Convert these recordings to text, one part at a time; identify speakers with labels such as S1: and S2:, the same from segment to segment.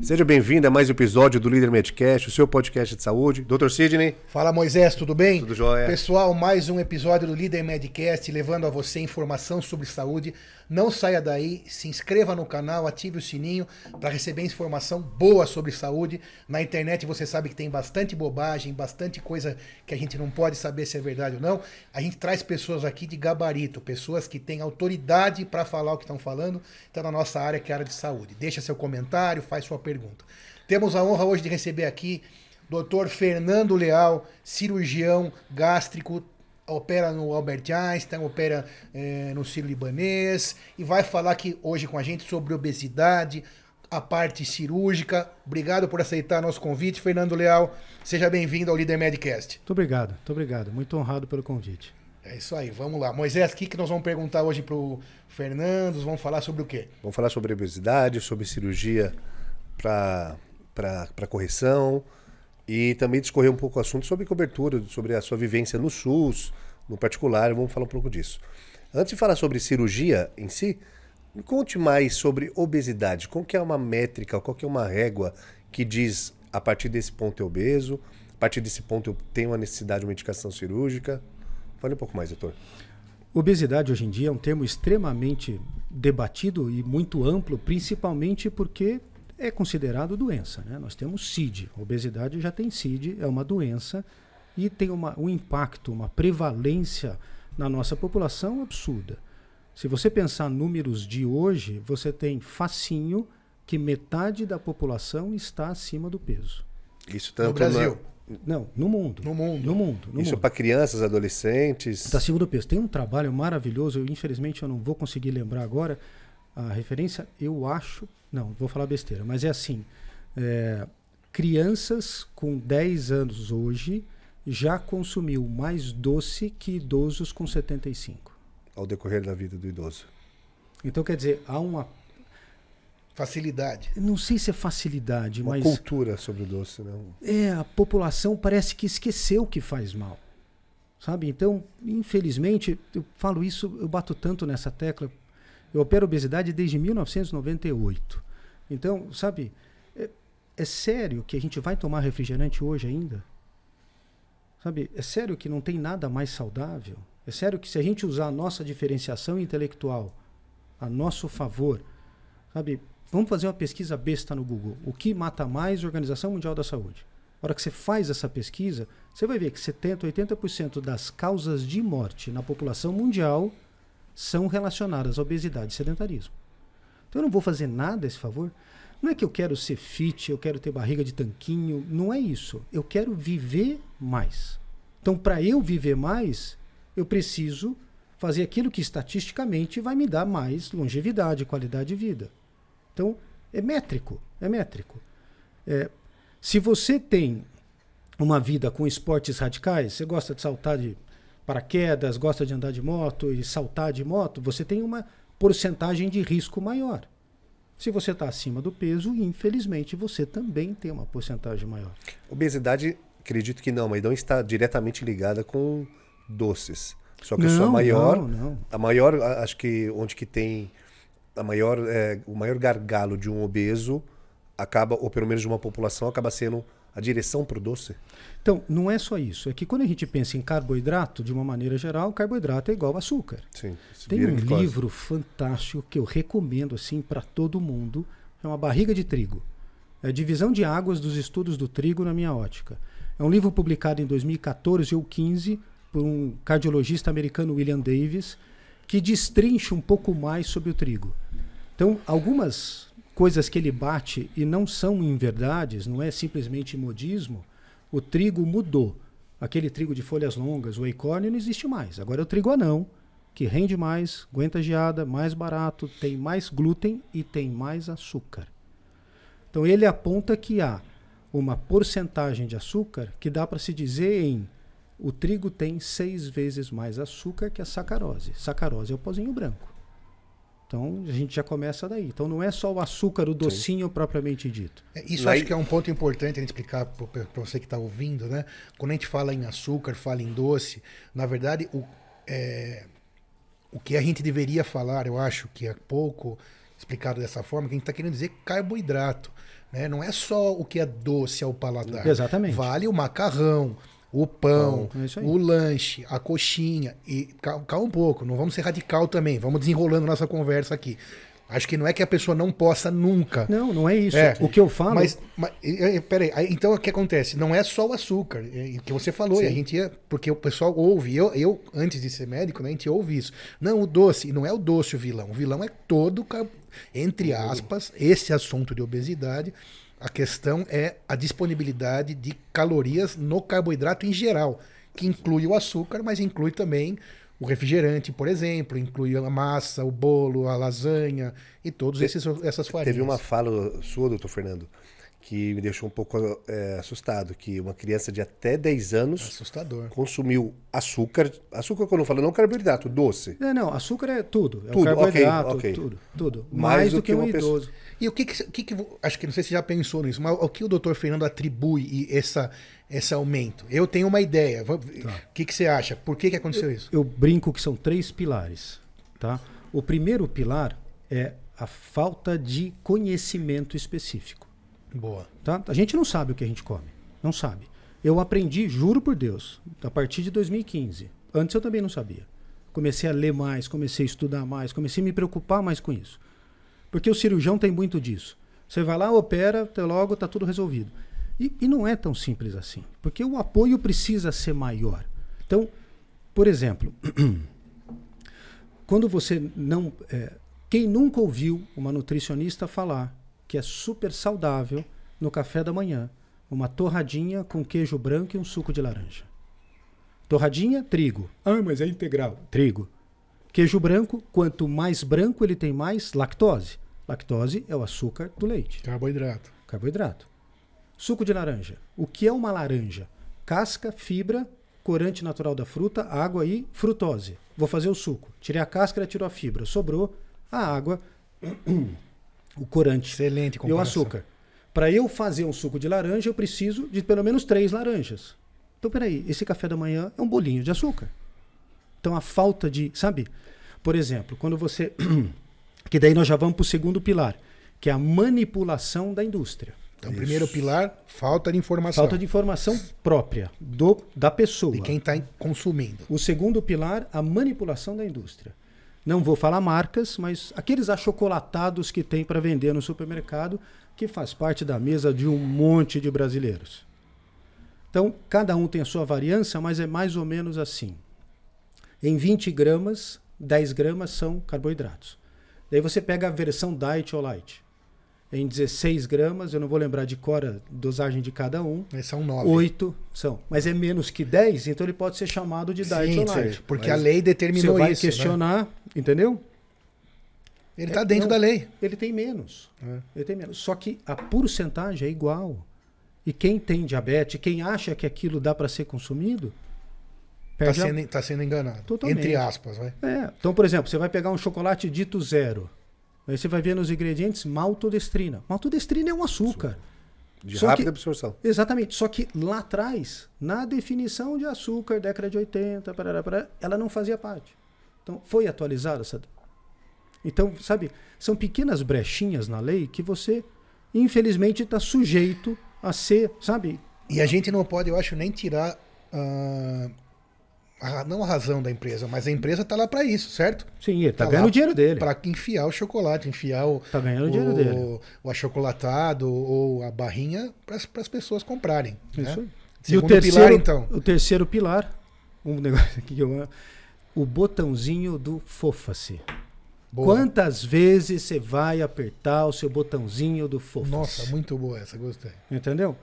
S1: Seja bem-vindo a mais um episódio do Líder Medcast, o seu podcast de saúde. Dr. Sidney.
S2: Fala, Moisés, tudo bem?
S1: Tudo jóia.
S2: Pessoal, mais um episódio do Líder Medcast, levando a você informação sobre saúde. Não saia daí, se inscreva no canal, ative o sininho para receber informação boa sobre saúde. Na internet você sabe que tem bastante bobagem, bastante coisa que a gente não pode saber se é verdade ou não. A gente traz pessoas aqui de gabarito, pessoas que têm autoridade para falar o que estão falando, então na nossa área, que é a área de saúde. Deixa seu comentário, faz sua pergunta. Temos a honra hoje de receber aqui Dr. Fernando Leal, cirurgião gástrico, opera no Albert Einstein, opera no Sírio-Libanês e vai falar aqui hoje com a gente sobre obesidade, a parte cirúrgica. Obrigado por aceitar nosso convite, Fernando Leal. Seja bem-vindo ao Líder Medcast.
S3: Muito obrigado. Muito honrado pelo convite.
S2: É isso aí, vamos lá. Moisés, o que nós vamos perguntar hoje para o Fernando? Vamos falar sobre o quê?
S1: Vamos falar sobre obesidade, sobre cirurgia para correção e também discorrer um pouco o assunto sobre cobertura, sobre a sua vivência no SUS, no particular. Vamos falar um pouco disso. Antes de falar sobre cirurgia em si, me conte mais sobre obesidade. Qual que é uma métrica, qual que é uma régua que diz a partir desse ponto é obeso, a partir desse ponto eu tenho uma necessidade de uma medicação cirúrgica? Fale um pouco mais, doutor.
S3: Obesidade hoje em dia é um termo extremamente debatido e muito amplo, principalmente porque é considerado doença, né? Nós temos CID, a obesidade já tem CID, é uma doença e tem um impacto, uma prevalência na nossa população absurda. Se você pensar números de hoje, você tem facinho que metade da população está acima do peso.
S1: Isso tanto
S2: no Brasil?
S3: Não, no mundo.
S2: No mundo.
S1: Isso para crianças, adolescentes?
S3: Está acima do peso. Tem um trabalho maravilhoso, infelizmente eu não vou conseguir lembrar agora a referência, eu acho... Não, vou falar besteira, mas é assim, crianças com 10 anos hoje já consumiu mais doce que idosos com 75.
S1: Ao decorrer da vida do idoso.
S3: Então, quer dizer, há uma...
S2: Facilidade.
S3: Não sei se é facilidade,
S1: uma
S3: mas...
S1: cultura sobre o doce, né?
S3: A população parece que esqueceu que faz mal. Sabe? Então, infelizmente, eu falo isso, eu bato tanto nessa tecla. Eu opero obesidade desde 1998. Então, sabe, é sério que a gente vai tomar refrigerante hoje ainda? Sabe, é sério que não tem nada mais saudável? É sério que se a gente usar a nossa diferenciação intelectual a nosso favor, sabe, vamos fazer uma pesquisa besta no Google. O que mata mais a Organização Mundial da Saúde? Na hora que você faz essa pesquisa, você vai ver que 70%, 80% das causas de morte na população mundial são relacionadas à obesidade e sedentarismo. Então eu não vou fazer nada a esse favor. Não é que eu quero ser fit, eu quero ter barriga de tanquinho, não é isso. Eu quero viver mais. Então, para eu viver mais, eu preciso fazer aquilo que estatisticamente vai me dar mais longevidade, qualidade de vida. Então, é métrico. Se você tem uma vida com esportes radicais, você gosta de saltar de paraquedas, gosta de andar de moto e saltar de moto, você tem uma porcentagem de risco maior. Se você está acima do peso, infelizmente, você também tem uma porcentagem maior.
S1: Obesidade, acredito que não, mas não está diretamente ligada com doces. Só que a sua maior, a maior, acho que onde que tem o maior gargalo de um obeso acaba, ou pelo menos de uma população, acaba sendo a direção para o doce?
S3: Então, não é só isso. É que quando a gente pensa em carboidrato, de uma maneira geral, carboidrato é igual a açúcar.
S1: Sim.
S3: Tem um livro fantástico que eu recomendo assim para todo mundo, chama Barriga de Trigo. É a divisão de águas dos estudos do trigo na minha ótica. É um livro publicado em 2014 ou 2015 por um cardiologista americano, William Davis, que destrincha um pouco mais sobre o trigo. Então, algumas coisas que ele bate e não são inverdades, não é simplesmente modismo, o trigo mudou. Aquele trigo de folhas longas, o acorn, não existe mais. Agora é o trigo anão, que rende mais, aguenta geada, mais barato, tem mais glúten e tem mais açúcar. Então ele aponta que há uma porcentagem de açúcar que dá para se dizer o trigo tem 6 vezes mais açúcar que a sacarose. Sacarose é o pozinho branco. Então, a gente já começa daí. Então, não é só o açúcar, o docinho propriamente dito.
S2: Isso acho que é um ponto importante a gente explicar para você que está ouvindo, né? Quando a gente fala em açúcar, fala em doce, na verdade, o que a gente deveria falar, eu acho que é pouco explicado dessa forma, que a gente está querendo dizer carboidrato. Né? Não é só o que é doce ao paladar.
S3: Exatamente.
S2: Vale o macarrão, o pão,
S3: É isso aí.
S2: o lanche, a coxinha. E calma um pouco, não vamos ser radical também. Vamos desenrolando nossa conversa aqui. Acho que não é que a pessoa não possa nunca.
S3: Não é isso.
S2: É.
S3: O que eu falo...
S2: Mas peraí, então o que acontece? Não é só o açúcar, o que você falou, e a gente porque o pessoal ouve, eu antes de ser médico, né, a gente ouve isso. Não, o doce, não é o doce o vilão é todo, entre aspas, esse assunto de obesidade, a questão é a disponibilidade de calorias no carboidrato em geral, que inclui o açúcar, mas inclui também o refrigerante, por exemplo, inclui a massa, o bolo, a lasanha e todas essas farinhas.
S1: Teve uma fala sua, doutor Fernando, que me deixou um pouco assustado, que uma criança de até 10 anos
S2: Assustador.
S1: consumiu açúcar, quando eu falo não carboidrato, doce.
S3: Não, açúcar é tudo. É
S1: Tudo,
S3: o carboidrato,
S1: ok.
S3: tudo.
S1: Mais
S3: Mais
S1: do
S3: do
S1: que
S3: que um
S1: uma pessoa.
S3: idoso.
S2: E o que acho que não sei se você já pensou nisso, mas o que o doutor Fernando atribui esse aumento? Eu tenho uma ideia. O que você acha? Por que aconteceu isso?
S3: Eu brinco que são 3 pilares. Tá? O primeiro pilar é a falta de conhecimento específico.
S2: Boa.
S3: Tá? A gente não sabe o que a gente come. Não sabe. Eu aprendi, juro por Deus, a partir de 2015. Antes eu também não sabia. Comecei a ler mais, comecei a estudar mais, comecei a me preocupar mais com isso. Porque o cirurgião tem muito disso. Você vai lá, opera, até logo está tudo resolvido. E não é tão simples assim. Porque o apoio precisa ser maior. Então, por exemplo, quando você não... quem nunca ouviu uma nutricionista falar que é super saudável no café da manhã uma torradinha com queijo branco e um suco de laranja? Torradinha, trigo. Ah, mas é integral. Trigo. Queijo branco, quanto mais branco ele tem, mais lactose. Lactose é o açúcar do leite.
S2: Carboidrato.
S3: Carboidrato. Suco de laranja. O que é uma laranja? Casca, fibra, corante natural da fruta, água e frutose. Vou fazer o suco. Tirei a casca, tirou a fibra. Sobrou a água, o corante
S2: Excelente
S3: e o
S2: comparação.
S3: açúcar. Para eu fazer um suco de laranja, eu preciso de pelo menos 3 laranjas. Então, peraí, esse café da manhã é um bolinho de açúcar. Então, a falta de... Sabe? Por exemplo, quando você... que daí nós já vamos para o segundo pilar, que é a manipulação da indústria.
S2: Então, o primeiro pilar, falta de informação.
S3: Falta de informação própria da pessoa.
S2: de quem está consumindo.
S3: O segundo pilar, a manipulação da indústria. Não vou falar marcas, mas aqueles achocolatados que tem para vender no supermercado, que faz parte da mesa de um monte de brasileiros. Então, cada um tem a sua variância, mas é mais ou menos assim. Em 20 gramas, 10 gramas são carboidratos. Daí você pega a versão diet ou light. Em 16 gramas, eu não vou lembrar de cor a dosagem de cada um.
S2: São 9.
S3: 8 são. Mas é menos que 10, então ele pode ser chamado de diet ou light.
S2: Porque
S3: Mas
S2: a lei determinou
S3: você vai
S2: isso.
S3: questionar,
S2: Né?
S3: entendeu?
S2: Ele está dentro da lei.
S3: Ele tem menos. Ele tem menos. Só que a porcentagem é igual. E quem tem diabetes, quem acha que aquilo dá para ser consumido,
S2: Está sendo enganado.
S3: Totalmente.
S2: Entre aspas. Vai.
S3: Então, por exemplo, você vai pegar um chocolate dito zero. Aí você vai ver nos ingredientes maltodestrina. Maltodestrina é um açúcar.
S1: De
S3: Só
S1: rápida
S3: que-
S1: absorção.
S3: Exatamente. Só que lá atrás, na definição de açúcar, década de 80, ela não fazia parte. Então, foi atualizada essa. Então, sabe, são pequenas brechinhas na lei que você, infelizmente, está sujeito a ser, sabe?
S2: E a gente não pode, eu acho, nem tirar não a razão da empresa, mas a empresa está lá para isso, certo?
S3: Sim, ele tá
S2: Tá
S3: ganhando
S2: lá
S3: o dinheiro dele.
S2: Para enfiar o chocolate, enfiar
S3: Tá ganhando o dinheiro dele.
S2: o achocolatado ou a barrinha para as pessoas comprarem.
S3: Isso
S2: Né?
S3: aí. E o
S2: Segundo
S3: terceiro
S2: pilar, então.
S3: O terceiro pilar, um negócio aqui que eu amo, o botãozinho do Fofa-se.
S2: Boa.
S3: Quantas vezes você vai apertar o seu botãozinho do Fofa-se?
S2: Nossa, muito boa essa, gostei.
S3: Entendeu?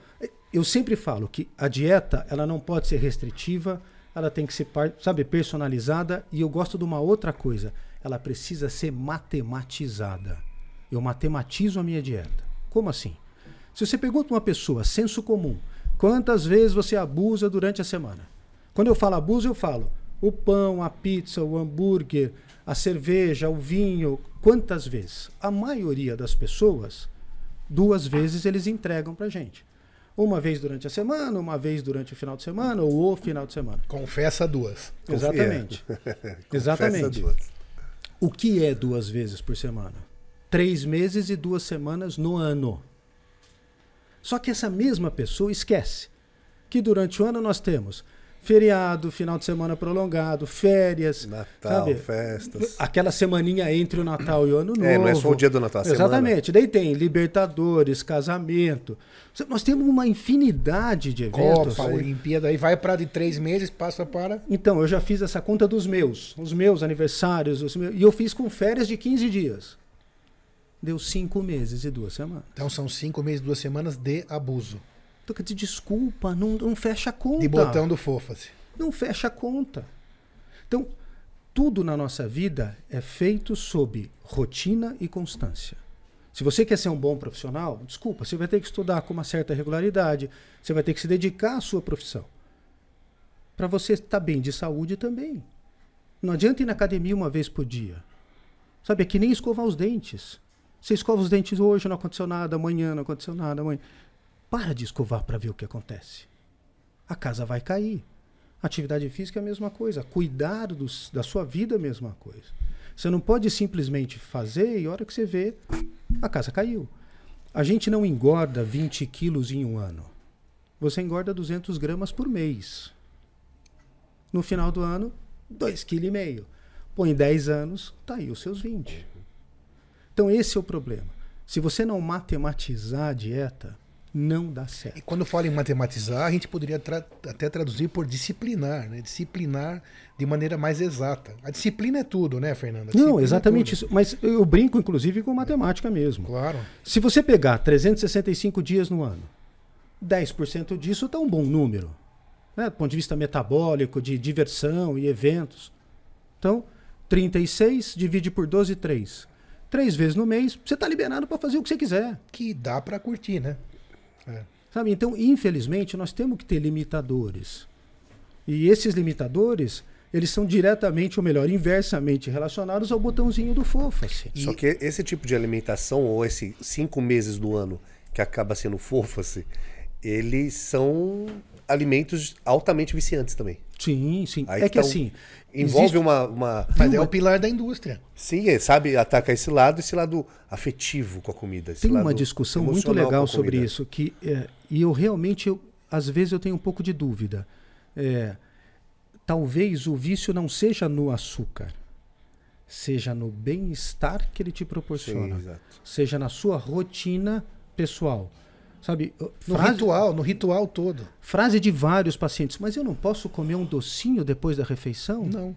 S3: Eu sempre falo que a dieta, ela não pode ser restritiva, ela tem que ser, sabe, personalizada, e eu gosto de uma outra coisa, ela precisa ser matematizada. Eu matematizo a minha dieta. Como assim? Se você pergunta uma pessoa, senso comum, quantas vezes você abusa durante a semana? Quando eu falo abuso, eu falo o pão, a pizza, o hambúrguer, a cerveja, o vinho, quantas vezes? A maioria das pessoas, 2 vezes eles entregam pra gente. Uma vez durante a semana, uma vez durante o final de semana, ou o final de semana.
S2: Confessa 2.
S3: Exatamente.
S1: Confessa
S3: Exatamente.
S1: 2.
S3: O que é 2 vezes por semana? 3 meses e 2 semanas no ano. Só que essa mesma pessoa esquece que durante o ano nós temos feriado, final de semana prolongado, férias,
S1: Natal,
S3: sabe?
S1: festas.
S3: Aquela semaninha entre o Natal e o Ano Novo.
S1: Não é só o dia do Natal, a
S3: Exatamente. Daí tem Libertadores, casamento. Nós temos uma infinidade de eventos.
S2: Copa, Olimpíada, aí vai para de 3 meses, passa para...
S3: Então, eu já fiz essa conta dos meus. Os meus aniversários. E eu fiz com férias de 15 dias. Deu 5 meses e 2 semanas.
S2: Então são 5 meses e 2 semanas de abuso.
S3: Então, quer dizer, desculpa, não fecha a conta.
S2: De botão do fofa-se.
S3: Não fecha a conta. Então, tudo na nossa vida é feito sob rotina e constância. Se você quer ser um bom profissional, desculpa, você vai ter que estudar com uma certa regularidade, você vai ter que se dedicar à sua profissão. Para você estar bem de saúde também. Não adianta ir na academia uma vez por dia. Sabe, é que nem escovar os dentes. Você escova os dentes hoje, não aconteceu nada, amanhã não aconteceu nada, amanhã... Para de escovar para ver o que acontece. A casa vai cair. Atividade física é a mesma coisa. Cuidar da sua vida é a mesma coisa. Você não pode simplesmente fazer e a hora que você vê, a casa caiu. A gente não engorda 20 quilos em um ano. Você engorda 200 gramas por mês. No final do ano, 2,5 kg. Põe 10 anos, tá aí os seus 20. Então esse é o problema. Se você não matematizar a dieta, não dá certo.
S2: E quando fala em matematizar, a gente poderia até traduzir por disciplinar, né? Disciplinar de maneira mais exata. A disciplina é tudo, né, Fernanda?
S3: Não, exatamente isso. Mas eu brinco, inclusive, com matemática mesmo.
S2: Claro.
S3: Se você pegar 365 dias no ano, 10% disso está um bom número, né? Do ponto de vista metabólico, de diversão e eventos. Então, 36 divide por 12, 3. 3 vezes no mês, você está liberado para fazer o que você quiser.
S2: Que dá para curtir, né?
S3: Sabe? Então, infelizmente, nós temos que ter limitadores. E esses limitadores, eles são diretamente, ou melhor, inversamente relacionados ao botãozinho do fofa-se.
S1: Só que esse tipo de alimentação, ou esses 5 meses do ano que acaba sendo fofa-se, eles são alimentos altamente viciantes também.
S3: Sim, sim.
S1: Aí
S3: é que assim...
S1: Envolve
S3: existe...
S1: uma...
S2: Mas é o pilar da indústria.
S1: Sim, sabe, ataca esse lado afetivo com a comida.
S3: Tem uma discussão muito legal sobre isso, que e eu realmente, às vezes eu tenho um pouco de dúvida. Talvez o vício não seja no açúcar, seja no bem-estar que ele te proporciona,
S1: sim,
S3: seja na sua rotina pessoal. Sabe,
S2: no ritual todo.
S3: Frase de vários pacientes, mas eu não posso comer um docinho depois da refeição?
S2: Não.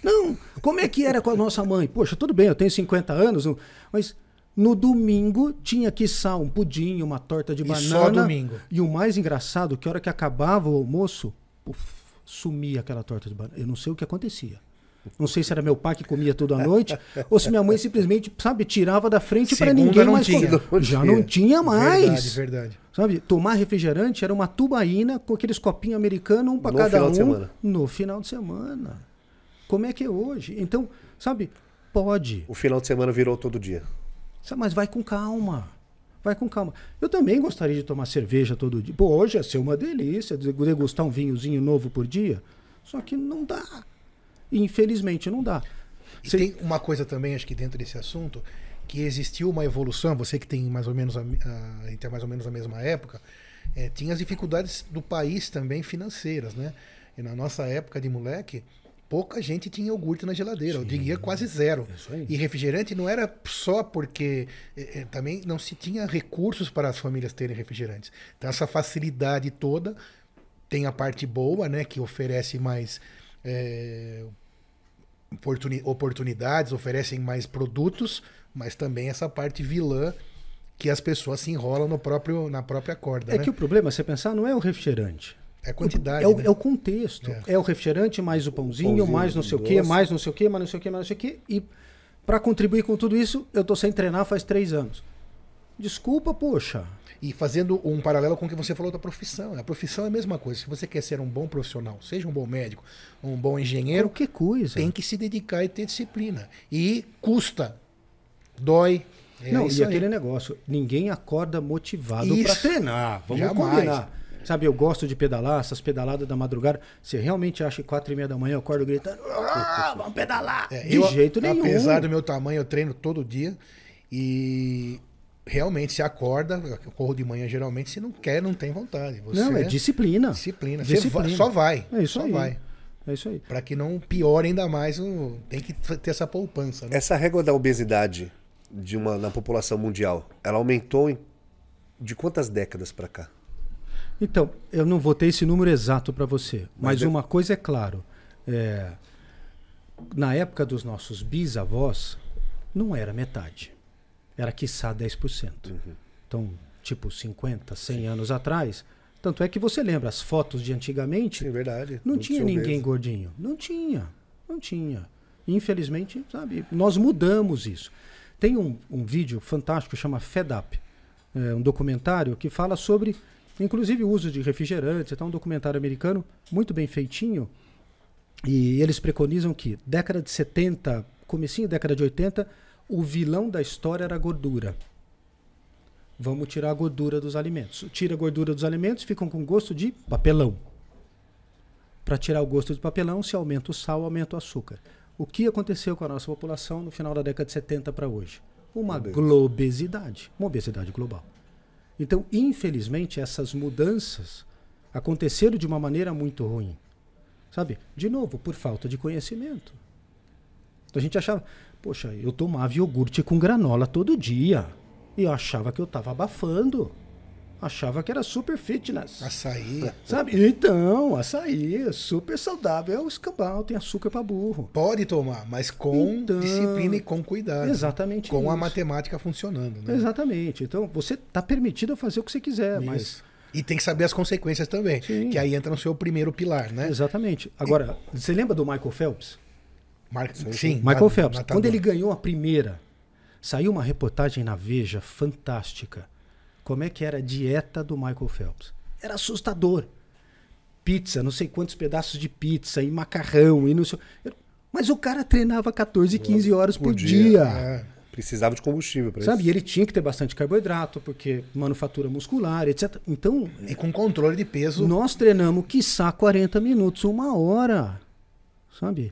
S3: Não! Como é que era com a nossa mãe? Poxa, tudo bem, eu tenho 50 anos, mas no domingo tinha que um pudim, uma torta de banana.
S2: Só domingo.
S3: E o mais engraçado, que a hora que acabava o almoço, sumia aquela torta de banana. Eu não sei o que acontecia. Não sei se era meu pai que comia tudo à noite, ou se minha mãe simplesmente, sabe, tirava da frente para ninguém mais comer. Já não tinha mais.
S2: Verdade.
S3: Sabe, tomar refrigerante era uma tubaína com aqueles copinhos americanos, um para cada um, no final de semana. Como é que é hoje? Então, sabe, pode.
S1: O final de semana virou todo dia.
S3: Mas vai com calma. Vai com calma. Eu também gostaria de tomar cerveja todo dia. Pô, hoje ia ser uma delícia degustar um vinhozinho novo por dia. Só que não dá. Infelizmente não dá.
S2: E tem uma coisa também, acho que dentro desse assunto, que existiu uma evolução, você que tem mais ou menos a mesma época, tinha as dificuldades do país também financeiras, né? E na nossa época de moleque, pouca gente tinha iogurte na geladeira, eu diria quase zero. E refrigerante não era só porque também não se tinha recursos para as famílias terem refrigerantes. Então essa facilidade toda tem a parte boa, né, que oferece mais oportunidades, oferecem mais produtos, mas também essa parte vilã que as pessoas se enrolam na própria corda.
S3: Que o problema, você pensar, não é o refrigerante.
S2: É a quantidade.
S3: É o contexto. É o refrigerante mais o pãozinho mais não sei o quê, mais não sei o quê, mais não sei o quê, mais não sei o quê. E para contribuir com tudo isso, eu tô sem treinar faz 3 anos. Desculpa, poxa.
S2: E fazendo um paralelo com o que você falou da profissão. A profissão é a mesma coisa. Se você quer ser um bom profissional, seja um bom médico, um bom engenheiro,
S3: qualquer coisa,
S2: tem que se dedicar e ter disciplina. E custa. Dói.
S3: Não, e aquele negócio, ninguém acorda motivado para treinar. Vamos combinar. Sabe, eu gosto de pedalar, essas pedaladas da madrugada. Você realmente acha que 4h30 da manhã eu acordo gritando, vamos pedalar? De jeito nenhum.
S2: Apesar do meu tamanho, eu treino todo dia. E realmente se acorda, eu corro de manhã geralmente, se não quer, não tem vontade. Você
S3: não, é disciplina.
S2: Disciplina.
S3: Disciplina.
S2: Só vai.
S3: É isso
S2: só
S3: aí.
S2: vai.
S3: É isso aí.
S2: Para que não piore ainda mais, tem que ter essa poupança. Né?
S1: Essa régua da obesidade na população mundial, ela aumentou de quantas décadas para cá?
S3: Então, eu não vou ter esse número exato para você, mas uma coisa é claro, na época dos nossos bisavós, não era metade, era quiçá 10%. Então, tipo 50, 100 anos atrás, tanto é que você lembra, as fotos de antigamente,
S1: Sim, verdade.
S3: não tinha ninguém gordinho, não tinha. Infelizmente, sabe, nós mudamos isso. Tem um vídeo fantástico que chama Fed Up, um documentário que fala sobre, inclusive, o uso de refrigerantes. É um documentário americano muito bem feitinho. E eles preconizam que, década de 70, comecinho da década de 80, o vilão da história era a gordura. Vamos tirar a gordura dos alimentos. Tira a gordura dos alimentos, ficam com gosto de papelão. Para tirar o gosto de papelão, se aumenta o sal, aumenta o açúcar. O que aconteceu com a nossa população no final da década de 70 para hoje? Uma globesidade, uma obesidade global. Então, infelizmente, essas mudanças aconteceram de uma maneira muito ruim. Sabe? De novo, por falta de conhecimento. Então, a gente achava, poxa, eu tomava iogurte com granola todo dia. E eu achava que eu estava abafando. Achava que era super fitness.
S2: Açaí.
S3: Sabe? Então, açaí é super saudável. É o escambau, tem açúcar para burro.
S2: Pode tomar, mas com disciplina e com cuidado.
S3: Exatamente.
S2: Com
S3: isso.
S2: a matemática funcionando. Né?
S3: Exatamente. Então, você está permitido a fazer o que você quiser, mas...
S2: E tem que saber as consequências também.
S3: Sim.
S2: Que aí entra no seu primeiro pilar, né?
S3: Exatamente. Agora, você lembra do Michael Phelps?
S2: Sim.
S3: Michael Phelps. Quando ele ganhou a primeira, saiu uma reportagem na Veja fantástica. Como é que era a dieta do Michael Phelps? Era assustador. Pizza, não sei quantos pedaços de pizza e macarrão e não sei... Mas o cara treinava 14, 15 horas por dia.
S1: Precisava de combustível para isso.
S3: Sabe? E ele tinha que ter bastante carboidrato, porque manufatura muscular, etc. Então...
S2: E com controle de peso.
S3: Nós treinamos, quiçá, 40 minutos, 1 hora. Sabe?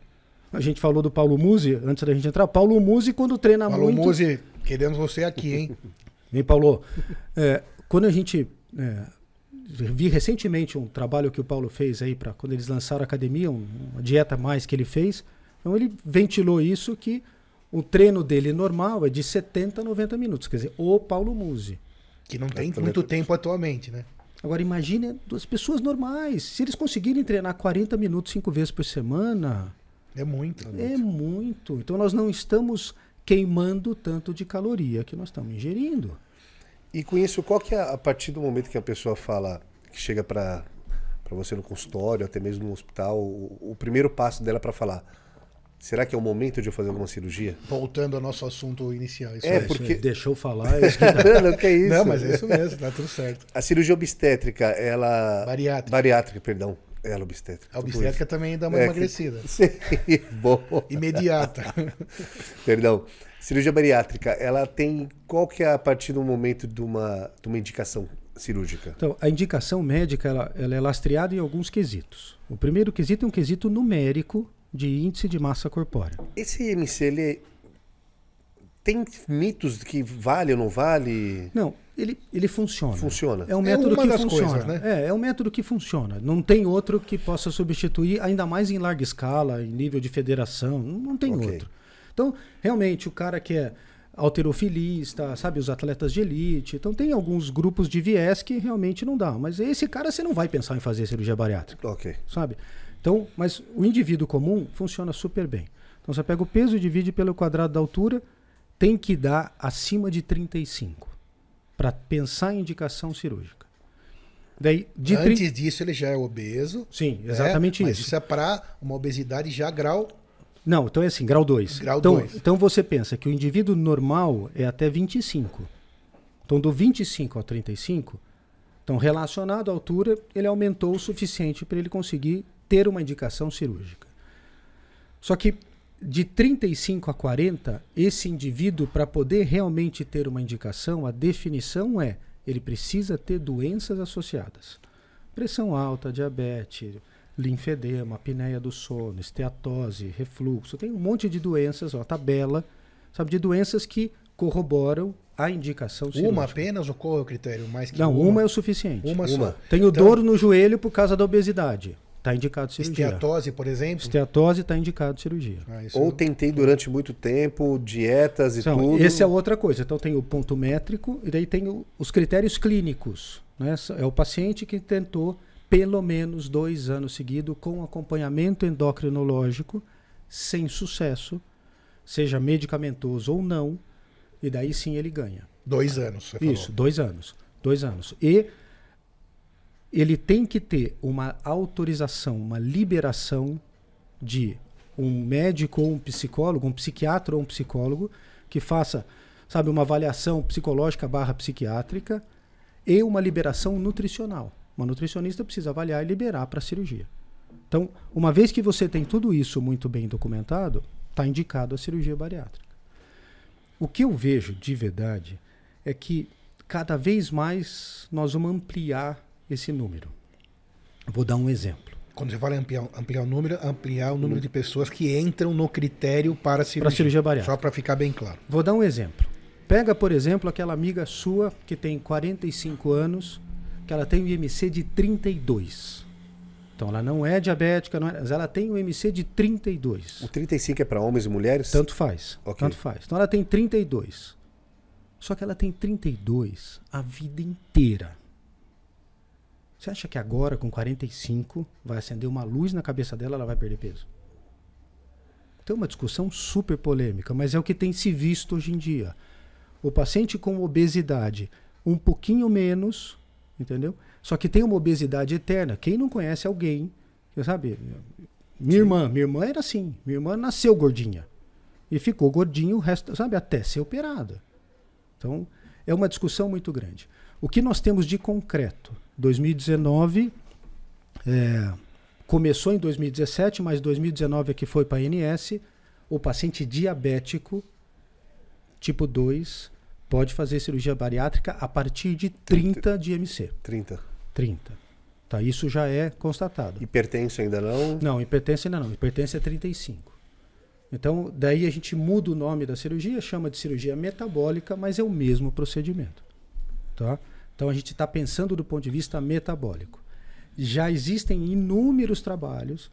S3: A gente falou do Paulo Musi, antes da gente entrar. Paulo Musi, quando treina muito...
S2: Paulo Musi, queremos você aqui, hein?
S3: Vem, Paulo. Quando a gente... vi recentemente um trabalho que o Paulo fez aí, para quando eles lançaram a academia, uma dieta a mais que ele fez. Então ele ventilou isso, que o treino dele normal é de 70 a 90 minutos. Quer dizer, o Paulo Musi.
S2: Que não tem muito tempo atualmente, né?
S3: Agora imagine as pessoas normais. Se eles conseguirem treinar 40 minutos 5 vezes por semana...
S2: É muito.
S3: É muito. Então nós não estamos queimando tanto de caloria que nós estamos ingerindo.
S1: E com isso, qual que é, a partir do momento que a pessoa fala, que chega para você no consultório, até mesmo no hospital, o primeiro passo dela para falar, será que é o momento de eu fazer alguma cirurgia?
S2: Voltando ao nosso assunto inicial. Isso
S1: porque...
S3: Deixa eu falar. Isso que
S1: não, que é isso.
S2: Não, mas é isso mesmo, tá tudo certo.
S1: A cirurgia obstétrica, ela... Bariátrica, perdão. Ela obstétrica.
S2: A obstétrica também dá uma emagrecida.
S1: Sim, bom.
S2: Imediata.
S1: Perdão. Cirurgia bariátrica, ela tem... Qual que é a partir do momento de uma indicação cirúrgica?
S3: Então, a indicação médica, ela é lastreada em alguns quesitos. O primeiro quesito é um quesito numérico de índice de massa corpórea.
S1: Esse IMC, ele tem mitos que vale ou não vale?
S3: Não, ele funciona.
S1: Funciona.
S3: É um método que funciona.
S2: Coisas, né?
S3: É um método que funciona. Não tem outro que possa substituir, ainda mais em larga escala, em nível de federação. Não tem outro. Então, realmente, o cara que é halterofilista, sabe, os atletas de elite. Então, tem alguns grupos de viés que realmente não dá. Mas esse cara, você não vai pensar em fazer cirurgia bariátrica.
S1: Ok.
S3: Sabe? Então, mas o indivíduo comum funciona super bem. Então, você pega o peso, divide pelo quadrado da altura, tem que dar acima de 35 para pensar em indicação cirúrgica. Daí,
S2: antes disso, ele já é obeso.
S3: Sim, exatamente
S2: mas
S3: isso.
S2: Mas isso é para uma obesidade já grau...
S3: Não, então é assim, grau 2.
S2: Grau 2.
S3: Então você pensa que o indivíduo normal é até 25. Então do 25 ao 35, então relacionado à altura, ele aumentou o suficiente para ele conseguir ter uma indicação cirúrgica. Só que de 35 a 40, esse indivíduo, para poder realmente ter uma indicação, a definição é, ele precisa ter doenças associadas. Pressão alta, diabetes, linfedema, apneia do sono, esteatose, refluxo. Tem um monte de doenças, ó, tabela, sabe, de doenças que corroboram a indicação cirúrgica.
S2: Uma apenas ou qual é o critério? Mais que
S3: Não, uma é o suficiente.
S2: Uma só.
S3: Tenho
S2: Então,
S3: dor no joelho por causa da obesidade. Está indicado cirurgia.
S2: esteatose, por exemplo?
S3: Esteatose está indicado cirurgia.
S2: Isso
S1: Ou tentei durante muito tempo, dietas e
S3: Então,
S1: tudo.
S3: essa é outra coisa. Então tem o ponto métrico e daí tem os critérios clínicos. Né? É o paciente que tentou pelo menos 2 anos seguidos com acompanhamento endocrinológico sem sucesso, seja medicamentoso ou não, e daí sim ele ganha.
S2: 2 anos, você
S3: Isso,
S2: falou.
S3: 2 anos. 2 anos. E ele tem que ter uma autorização, uma liberação de um médico ou um psicólogo, um psiquiatra ou um psicólogo, que faça, sabe, uma avaliação psicológica / psiquiátrica e uma liberação nutricional. Uma nutricionista precisa avaliar e liberar para a cirurgia. Então, uma vez que você tem tudo isso muito bem documentado, está indicado a cirurgia bariátrica. O que eu vejo de verdade é que cada vez mais nós vamos ampliar esse número. Vou dar um exemplo.
S2: Quando você fala ampliar o número de pessoas que entram no critério para a cirurgia.
S3: Para cirurgia bariátrica.
S2: Só para ficar bem claro.
S3: Vou dar um exemplo. Pega, por exemplo, aquela amiga sua que tem 45 anos, que ela tem um IMC de 32. Então ela não é diabética, mas ela tem um IMC de 32.
S1: O 35 é para homens e mulheres?
S3: Tanto faz.
S1: Ok.
S3: Tanto faz. Então ela tem 32. Só que ela tem 32 a vida inteira. Você acha que agora, com 45, vai acender uma luz na cabeça dela, ela vai perder peso? Tem uma discussão super polêmica, mas é o que tem se visto hoje em dia. O paciente com obesidade um pouquinho menos, entendeu? Só que tem uma obesidade eterna. Quem não conhece alguém, sabe? Minha irmã era assim. Minha irmã nasceu gordinha. E ficou gordinho o resto, sabe? Até ser operada. Então, é uma discussão muito grande. O que nós temos de concreto? 2019, começou em 2017, mas 2019 é que foi para a ANS. O paciente diabético, tipo 2, pode fazer cirurgia bariátrica a partir de 30 de IMC.
S1: 30.
S3: Tá, isso já é constatado.
S1: Hipertenso ainda não?
S3: Não, hipertensa ainda não. Hipertensa é 35. Então, daí a gente muda o nome da cirurgia, chama de cirurgia metabólica, mas é o mesmo procedimento. Tá? Então, a gente está pensando do ponto de vista metabólico. Já existem inúmeros trabalhos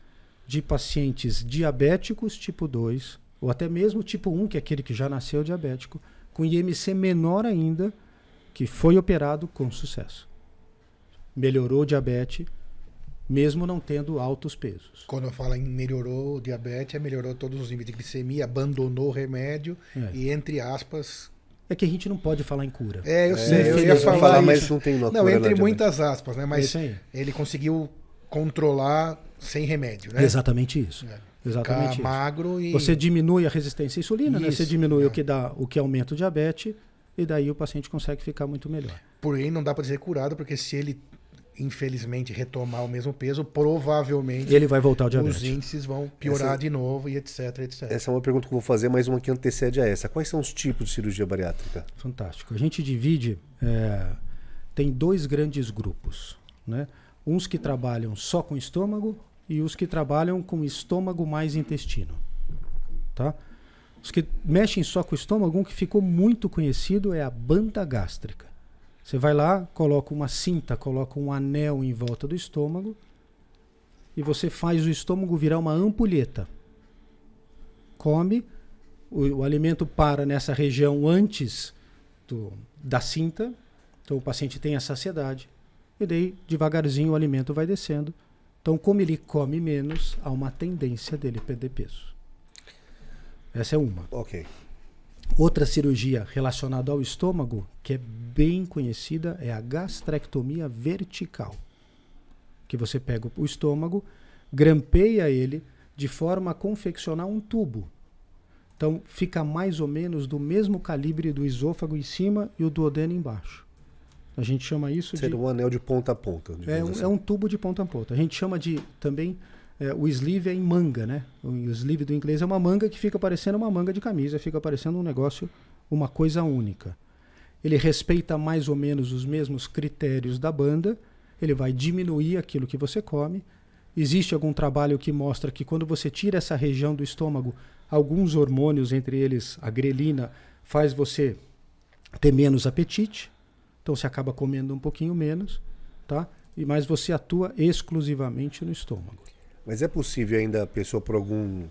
S3: de pacientes diabéticos tipo 2, ou até mesmo tipo 1, que é aquele que já nasceu diabético, com IMC menor ainda, que foi operado com sucesso. Melhorou o diabetes, mesmo não tendo altos pesos.
S2: Quando eu falo em melhorou o diabetes, melhorou todos os níveis de glicemia, abandonou o remédio e, entre aspas...
S3: É que a gente não pode falar em cura.
S2: Eu sei, eu ia falar isso.
S1: Mas não tem uma cura,
S2: entre muitas aspas, né? Mas
S3: é
S2: ele conseguiu controlar sem remédio, né?
S3: Exatamente isso. Exatamente isso.
S2: Magro e...
S3: Você diminui a resistência à insulina, né? Você diminui o que aumenta o diabetes, e daí o paciente consegue ficar muito melhor.
S2: Porém, não dá para dizer curado, porque se ele, infelizmente, retomar o mesmo peso, provavelmente
S3: ele vai voltar ao diabetes.
S2: Os índices vão piorar de novo e etc, etc.
S1: Essa é uma pergunta que eu vou fazer, mas uma que antecede a essa. Quais são os tipos de cirurgia bariátrica?
S3: Fantástico. A gente divide... tem 2 grandes grupos, né? Uns que trabalham só com estômago e os que trabalham com estômago mais intestino. Tá? Os que mexem só com o estômago, um que ficou muito conhecido é a banda gástrica. Você vai lá, coloca uma cinta, coloca um anel em volta do estômago e você faz o estômago virar uma ampulheta. Come, o alimento para nessa região antes da cinta, então o paciente tem a saciedade e daí devagarzinho o alimento vai descendo. Então, como ele come menos, há uma tendência dele perder peso. Essa é uma.
S1: Ok.
S3: Outra cirurgia relacionada ao estômago, que é bem conhecida, é a gastrectomia vertical. Que você pega o estômago, grampeia ele de forma a confeccionar um tubo. Então, fica mais ou menos do mesmo calibre do esôfago em cima e o duodeno embaixo. A gente chama isso
S1: Seria um anel de ponta a ponta.
S3: É um tubo de ponta a ponta. A gente chama de também... o sleeve é em manga, né? O sleeve do inglês é uma manga que fica parecendo uma manga de camisa, fica parecendo um negócio, uma coisa única. Ele respeita mais ou menos os mesmos critérios da banda ele vai diminuir aquilo que você come. Existe algum trabalho que mostra que quando você tira essa região do estômago, alguns hormônios, entre eles a grelina, faz você ter menos apetite. Então você acaba comendo um pouquinho menos, tá? Mas você atua exclusivamente no estômago.
S1: Mas é possível ainda a pessoa por algum...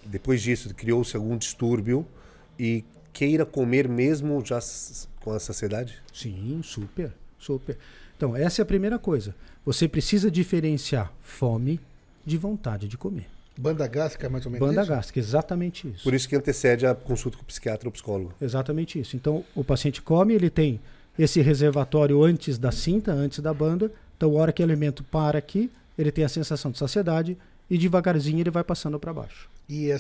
S1: Depois disso, criou-se algum distúrbio e queira comer mesmo já com a saciedade?
S3: Sim, super, super. Então, essa é a primeira coisa. Você precisa diferenciar fome de vontade de comer.
S2: Banda gástrica é mais ou menos
S3: Banda
S2: isso?
S3: gástrica, exatamente isso.
S1: Por isso que antecede a consulta com o psiquiatra ou psicólogo.
S3: Exatamente isso. Então, o paciente come, ele tem esse reservatório antes da cinta, antes da banda. Então, a hora que o alimento para aqui, ele tem a sensação de saciedade e devagarzinho ele vai passando para baixo.
S2: E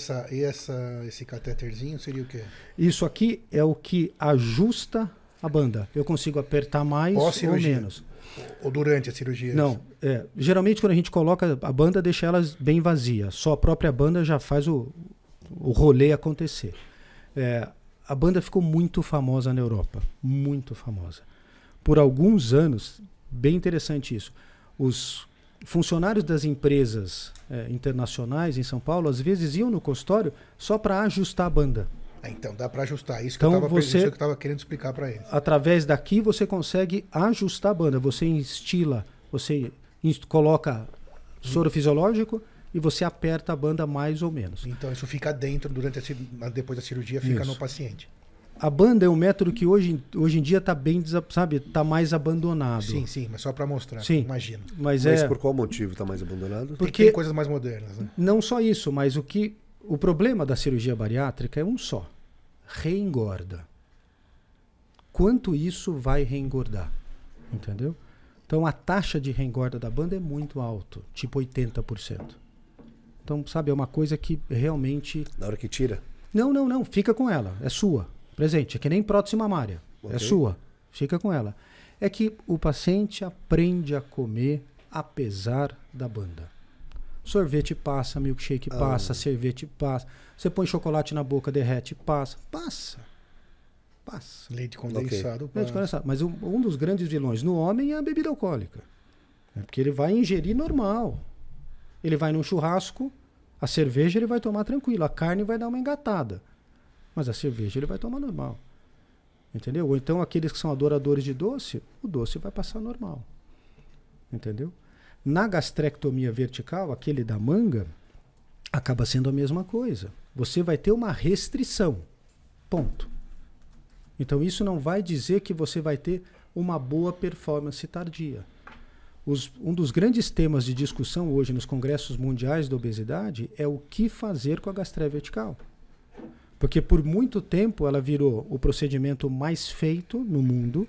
S2: esse catéterzinho seria o quê?
S3: Isso aqui é o que ajusta a banda. Eu consigo apertar mais ou menos.
S2: Ou durante a cirurgia?
S3: Não. Geralmente, quando a gente coloca a banda, deixa ela bem vazia. Só a própria banda já faz o rolê acontecer. A banda ficou muito famosa na Europa. Muito famosa. Por alguns anos, bem interessante isso. Os funcionários das empresas internacionais em São Paulo, às vezes iam no consultório só para ajustar a banda.
S2: Então, dá para ajustar. Isso
S3: Então,
S2: que eu estava querendo explicar para eles.
S3: Através daqui, você consegue ajustar a banda. Você instila, você coloca soro fisiológico e você aperta a banda mais ou menos.
S2: Então, isso fica dentro, depois da cirurgia, fica no paciente.
S3: A banda é um método que hoje em dia está bem, sabe, tá mais abandonado.
S2: Sim, mas só para mostrar,
S3: sim,
S2: imagino.
S1: Mas por qual motivo está mais abandonado?
S2: Porque tem coisas mais modernas, né?
S3: Não só isso, mas o problema da cirurgia bariátrica é um só. Reengorda. Quanto isso vai reengordar? Entendeu? Então a taxa de reengorda da banda é muito alta, tipo 80%. Então, sabe, é uma coisa que realmente...
S1: Na hora que tira?
S3: Não, fica com ela, é sua. Presente, é que nem prótese mamária, é sua, fica com ela. É que o paciente aprende a comer apesar da banda. Sorvete passa, milkshake passa, sorvete passa. Você põe chocolate na boca, derrete, passa.
S2: Leite condensado.
S3: Okay. Leite condensado. Mas um dos grandes vilões no homem é a bebida alcoólica. Porque ele vai ingerir normal. Ele vai num churrasco, a cerveja ele vai tomar tranquilo, a carne vai dar uma engatada. Mas a cerveja ele vai tomar normal. Entendeu? Ou então aqueles que são adoradores de doce, o doce vai passar normal. Entendeu? Na gastrectomia vertical, aquele da manga, acaba sendo a mesma coisa. Você vai ter uma restrição. Ponto. Então isso não vai dizer que você vai ter uma boa performance tardia. Um dos grandes temas de discussão hoje nos congressos mundiais da obesidade é o que fazer com a gastrectomia vertical. Porque por muito tempo ela virou o procedimento mais feito no mundo.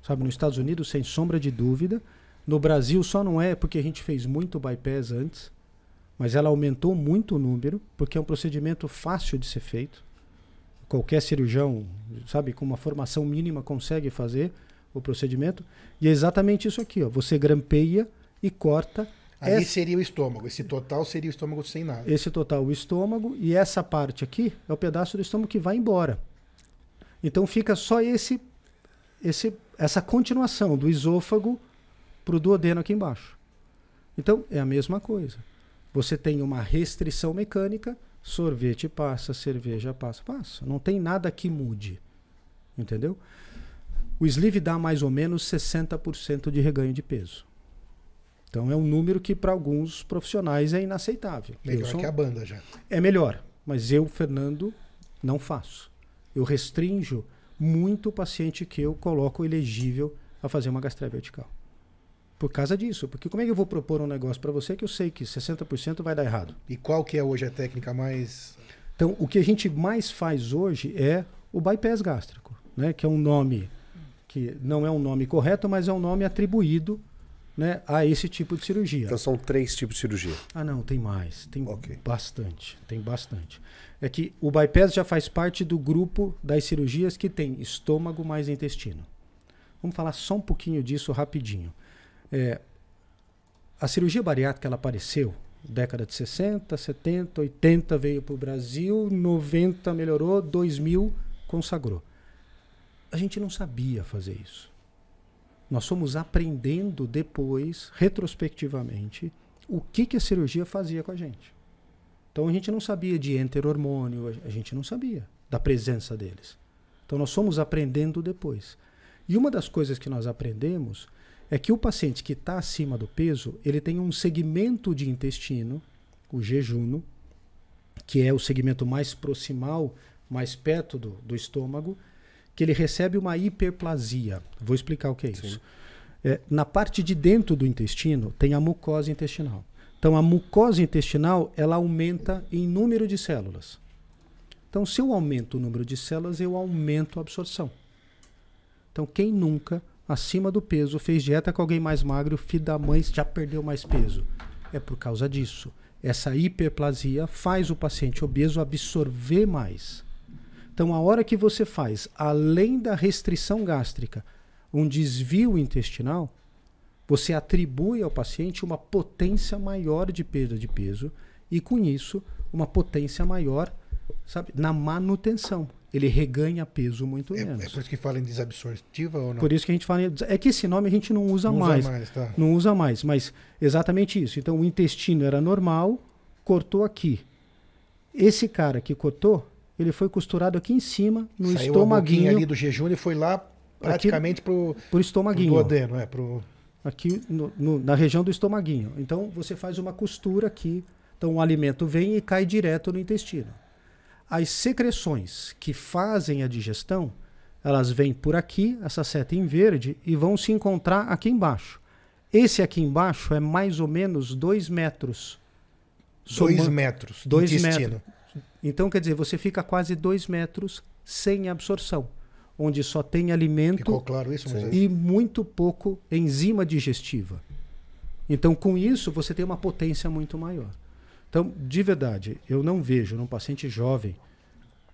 S3: Sabe, nos Estados Unidos, sem sombra de dúvida. No Brasil só não é porque a gente fez muito bypass antes, mas ela aumentou muito o número, porque é um procedimento fácil de ser feito. Qualquer cirurgião, sabe, com uma formação mínima consegue fazer o procedimento. E é exatamente isso aqui, ó. Você grampeia e corta.
S2: Aí seria o estômago. Esse total seria o estômago sem nada.
S3: Esse total, o estômago. E essa parte aqui é o pedaço do estômago que vai embora. Então fica só essa continuação do esôfago para o duodeno aqui embaixo. Então é a mesma coisa. Você tem uma restrição mecânica, sorvete passa, cerveja passa. Não tem nada que mude. Entendeu? O sleeve dá mais ou menos 60% de reganho de peso. Então é um número que para alguns profissionais é inaceitável.
S2: Melhor que a banda já.
S3: É melhor, mas eu, Fernando, não faço. Eu restringo muito o paciente que eu coloco elegível a fazer uma gastrectomia vertical. Por causa disso. Porque como é que eu vou propor um negócio para você que eu sei que 60% vai dar errado?
S2: E qual que é hoje a técnica mais...
S3: Então, o que a gente mais faz hoje é o bypass gástrico, né? Que é um nome que não é um nome correto, mas é um nome atribuído, né, a esse tipo de cirurgia.
S1: Então são 3 tipos de cirurgia.
S3: Não, tem mais. Tem bastante. Tem bastante. É que o bypass já faz parte do grupo das cirurgias que tem estômago mais intestino. Vamos falar só um pouquinho disso rapidinho. A cirurgia bariátrica ela apareceu década de 60, 70, 80 veio para o Brasil, 90 melhorou, 2000 consagrou. A gente não sabia fazer isso. Nós fomos aprendendo depois, retrospectivamente, o que a cirurgia fazia com a gente. Então a gente não sabia de enterormônio, a gente não sabia da presença deles. Então nós fomos aprendendo depois. E uma das coisas que nós aprendemos é que o paciente que está acima do peso, ele tem um segmento de intestino, o jejuno, que é o segmento mais proximal, mais perto do estômago, que ele recebe uma hiperplasia. Vou explicar o que é isso. Na parte de dentro do intestino tem a mucosa intestinal. Então a mucosa intestinal ela aumenta em número de células. Então se eu aumento o número de células, eu aumento a absorção. Então quem nunca, acima do peso, fez dieta com alguém mais magro, o filho da mãe já perdeu mais peso? É por causa disso. Essa hiperplasia faz o paciente obeso absorver mais. Então, a hora que você faz, além da restrição gástrica, um desvio intestinal, você atribui ao paciente uma potência maior de perda de peso e, com isso, uma potência maior, sabe, na manutenção. Ele reganha peso muito menos.
S2: É por isso que fala em desabsortiva ou não?
S3: Por isso que a gente fala... É que esse nome a gente não usa mais.
S2: Tá.
S3: Não usa mais, mas exatamente isso. Então, o intestino era normal, cortou aqui. Esse cara que cortou, ele foi costurado aqui em cima, no
S2: Saiu
S3: estomaguinho.
S2: Ali do jejum, ele foi lá praticamente pro
S3: estomaguinho.
S2: Pro duodeno,
S3: aqui na região do estomaguinho. Então, você faz uma costura aqui. Então, o alimento vem e cai direto no intestino. As secreções que fazem a digestão, elas vêm por aqui, essa seta em verde, e vão se encontrar aqui embaixo. Esse aqui embaixo é mais ou menos 2 metros.
S2: 2 metros de intestino.
S3: Então, quer dizer, você fica quase 2 metros sem absorção, onde só tem alimento.
S2: Ficou claro isso, Moisés?
S3: E muito pouco enzima digestiva. Então, com isso, você tem uma potência muito maior. Então, de verdade, eu não vejo num paciente jovem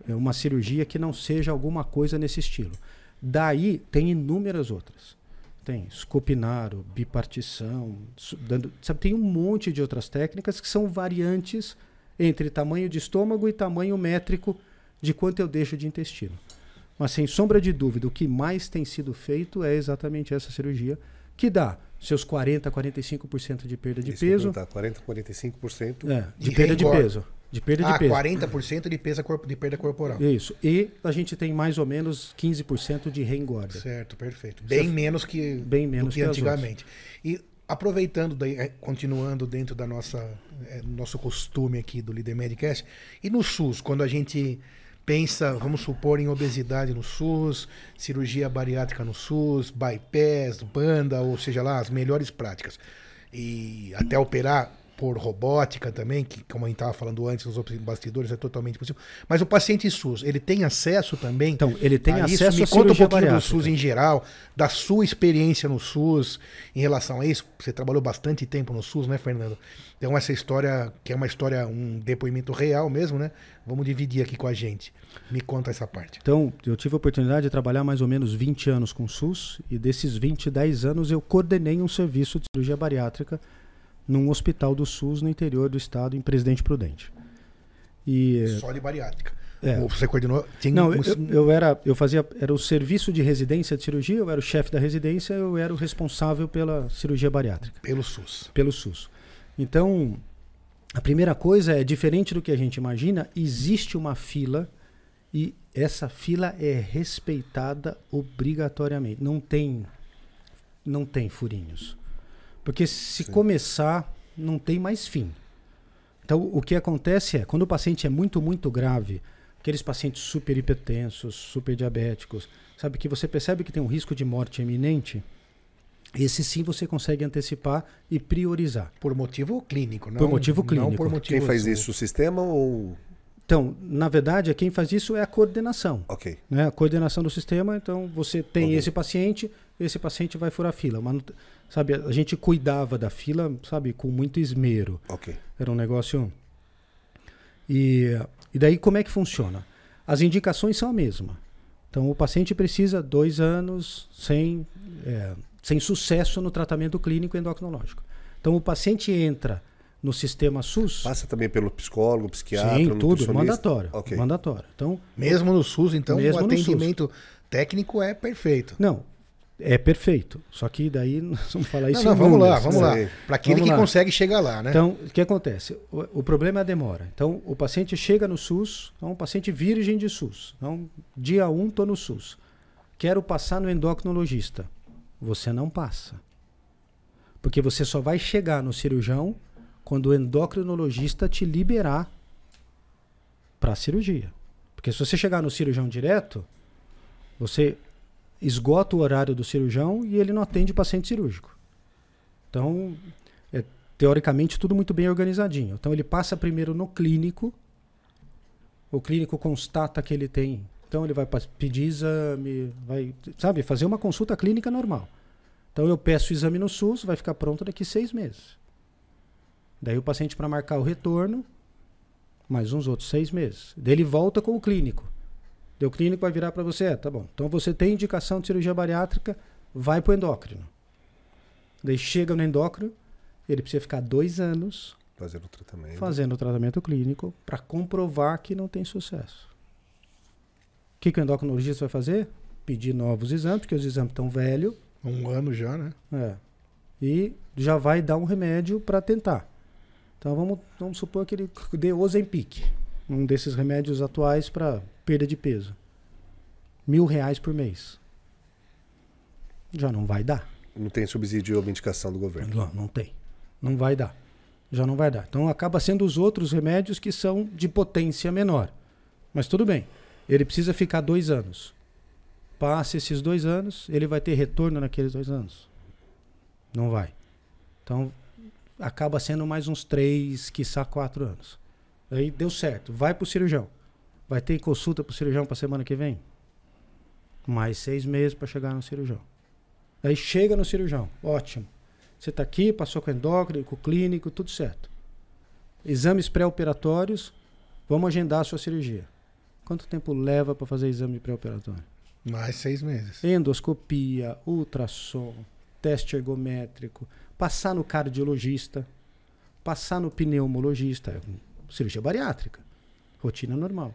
S3: uma cirurgia que não seja alguma coisa nesse estilo. Daí, tem inúmeras outras. Tem scopinaro, bipartição, tem um monte de outras técnicas que são variantes entre tamanho de estômago e tamanho métrico de quanto eu deixo de intestino. Mas, sem sombra de dúvida, o que mais tem sido feito é exatamente essa cirurgia, que dá seus 40%, 45% de perda de peso.
S1: 40%, 45%
S3: de perda de peso. De perda de peso.
S2: 40% de perda corporal.
S3: Isso. E a gente tem mais ou menos 15% de reengorda.
S2: Certo, perfeito. Bem menos que antigamente. E aproveitando, continuando dentro da nosso costume aqui do Líder Medcast, e no SUS, quando a gente pensa, vamos supor, em obesidade no SUS, cirurgia bariátrica no SUS, bypass, banda, ou seja lá, as melhores práticas. E até operar por robótica também, que como a gente estava falando antes nos outros bastidores, é totalmente possível. Mas o paciente SUS, ele tem acesso também?
S3: Então, ele tem acesso
S2: a isso? Me conta um pouquinho do SUS em geral, da sua experiência no SUS em relação a isso. Você trabalhou bastante tempo no SUS, né, Fernando? Então essa história, que é uma história, um depoimento real mesmo, né? Vamos dividir aqui com a gente. Me conta essa parte.
S3: Então, eu tive a oportunidade de trabalhar mais ou menos 20 anos com o SUS, e desses 10 anos eu coordenei um serviço de cirurgia bariátrica num hospital do SUS no interior do estado, em Presidente Prudente.
S2: Só de bariátrica.
S3: Você
S2: coordenou?
S3: Não, eu fazia o serviço de residência de cirurgia, eu era o chefe da residência, eu era o responsável pela cirurgia bariátrica.
S2: Pelo SUS.
S3: Pelo SUS. Então, a primeira coisa é, diferente do que a gente imagina, existe uma fila e essa fila é respeitada obrigatoriamente. Não tem furinhos. Porque se começar, não tem mais fim. Então, o que acontece é, quando o paciente é muito, muito grave, aqueles pacientes super hipertensos, super diabéticos, sabe, que você percebe que tem um risco de morte iminente, esse sim você consegue antecipar e priorizar.
S2: Por motivo clínico, não?
S3: Por motivo clínico.
S2: Não por motivo
S1: Quem faz isso? O sistema ou...
S3: Então, na verdade, quem faz isso é a coordenação.
S1: Ok.
S3: Né? A coordenação do sistema, então você tem esse paciente vai furar a fila. Mas, sabe, a gente cuidava da fila, sabe, com muito esmero.
S1: Ok.
S3: Era um negócio... E daí como é que funciona? As indicações são a mesma. Então, o paciente precisa 2 anos sem sucesso no tratamento clínico endocrinológico. Então, o paciente entra no sistema SUS...
S1: Passa também pelo psicólogo, psiquiatra,
S3: sim, tudo,
S1: mandatório.
S3: Okay. Mandatório. Então,
S2: mesmo no SUS, então,
S3: o
S2: atendimento técnico é perfeito.
S3: Não, É perfeito. Só que daí nós vamos falar isso
S2: Não,
S3: em
S2: vamos lá,
S3: números.
S2: vamos lá.
S1: Sim.
S2: Para aquele
S3: Vamos
S2: que
S3: lá.
S2: consegue chegar lá, né?
S3: Então, o que acontece? O problema é a demora. Então, o paciente chega no SUS, então, um paciente virgem de SUS. Então, dia 1, estou no SUS. Quero passar no endocrinologista. Você não passa. Porque você só vai chegar no cirurgião quando o endocrinologista te liberar para a cirurgia. Porque se você chegar no cirurgião direto, você esgota o horário do cirurgião e ele não atende o paciente cirúrgico. Então, teoricamente, tudo muito bem organizadinho. Então, ele passa primeiro no clínico, o clínico constata que ele tem. Então, ele vai pedir exame, vai, sabe, fazer uma consulta clínica normal. Então, eu peço o exame no SUS, vai ficar pronto daqui 6 meses. Daí, o paciente, para marcar o retorno, mais uns outros 6 meses. Daí, ele volta com o clínico. Daí, o clínico vai virar para você, tá bom, então você tem indicação de cirurgia bariátrica, vai para o endócrino. Daí, chega no endócrino, ele precisa ficar 2 anos fazendo o tratamento clínico para comprovar que não tem sucesso. O que o endocrinologista vai fazer? Pedir novos exames, porque os exames estão velhos.
S2: 1 ano já, né?
S3: E já vai dar um remédio para tentar. Então vamos supor que ele dê Ozempic, um desses remédios atuais para perda de peso. R$1.000 por mês. Já não vai dar.
S1: Não tem subsídio ou indicação do governo.
S3: Não tem. Não vai dar. Já não vai dar. Então acaba sendo os outros remédios que são de potência menor. Mas tudo bem. Ele precisa ficar 2 anos. Passa esses 2 anos, ele vai ter retorno naqueles 2 anos? Não vai. Então acaba sendo mais uns 3, quiçá 4 anos. Aí deu certo. Vai para o cirurgião. Vai ter consulta para o cirurgião para semana que vem? Mais 6 meses para chegar no cirurgião. Aí chega no cirurgião. Ótimo. Você está aqui, passou com o endócrino, com o clínico, tudo certo. Exames pré-operatórios, vamos agendar a sua cirurgia. Quanto tempo leva para fazer exame pré-operatório?
S2: Mais 6 meses.
S3: Endoscopia, ultrassom, teste ergométrico, passar no cardiologista, passar no pneumologista, cirurgia bariátrica, rotina normal.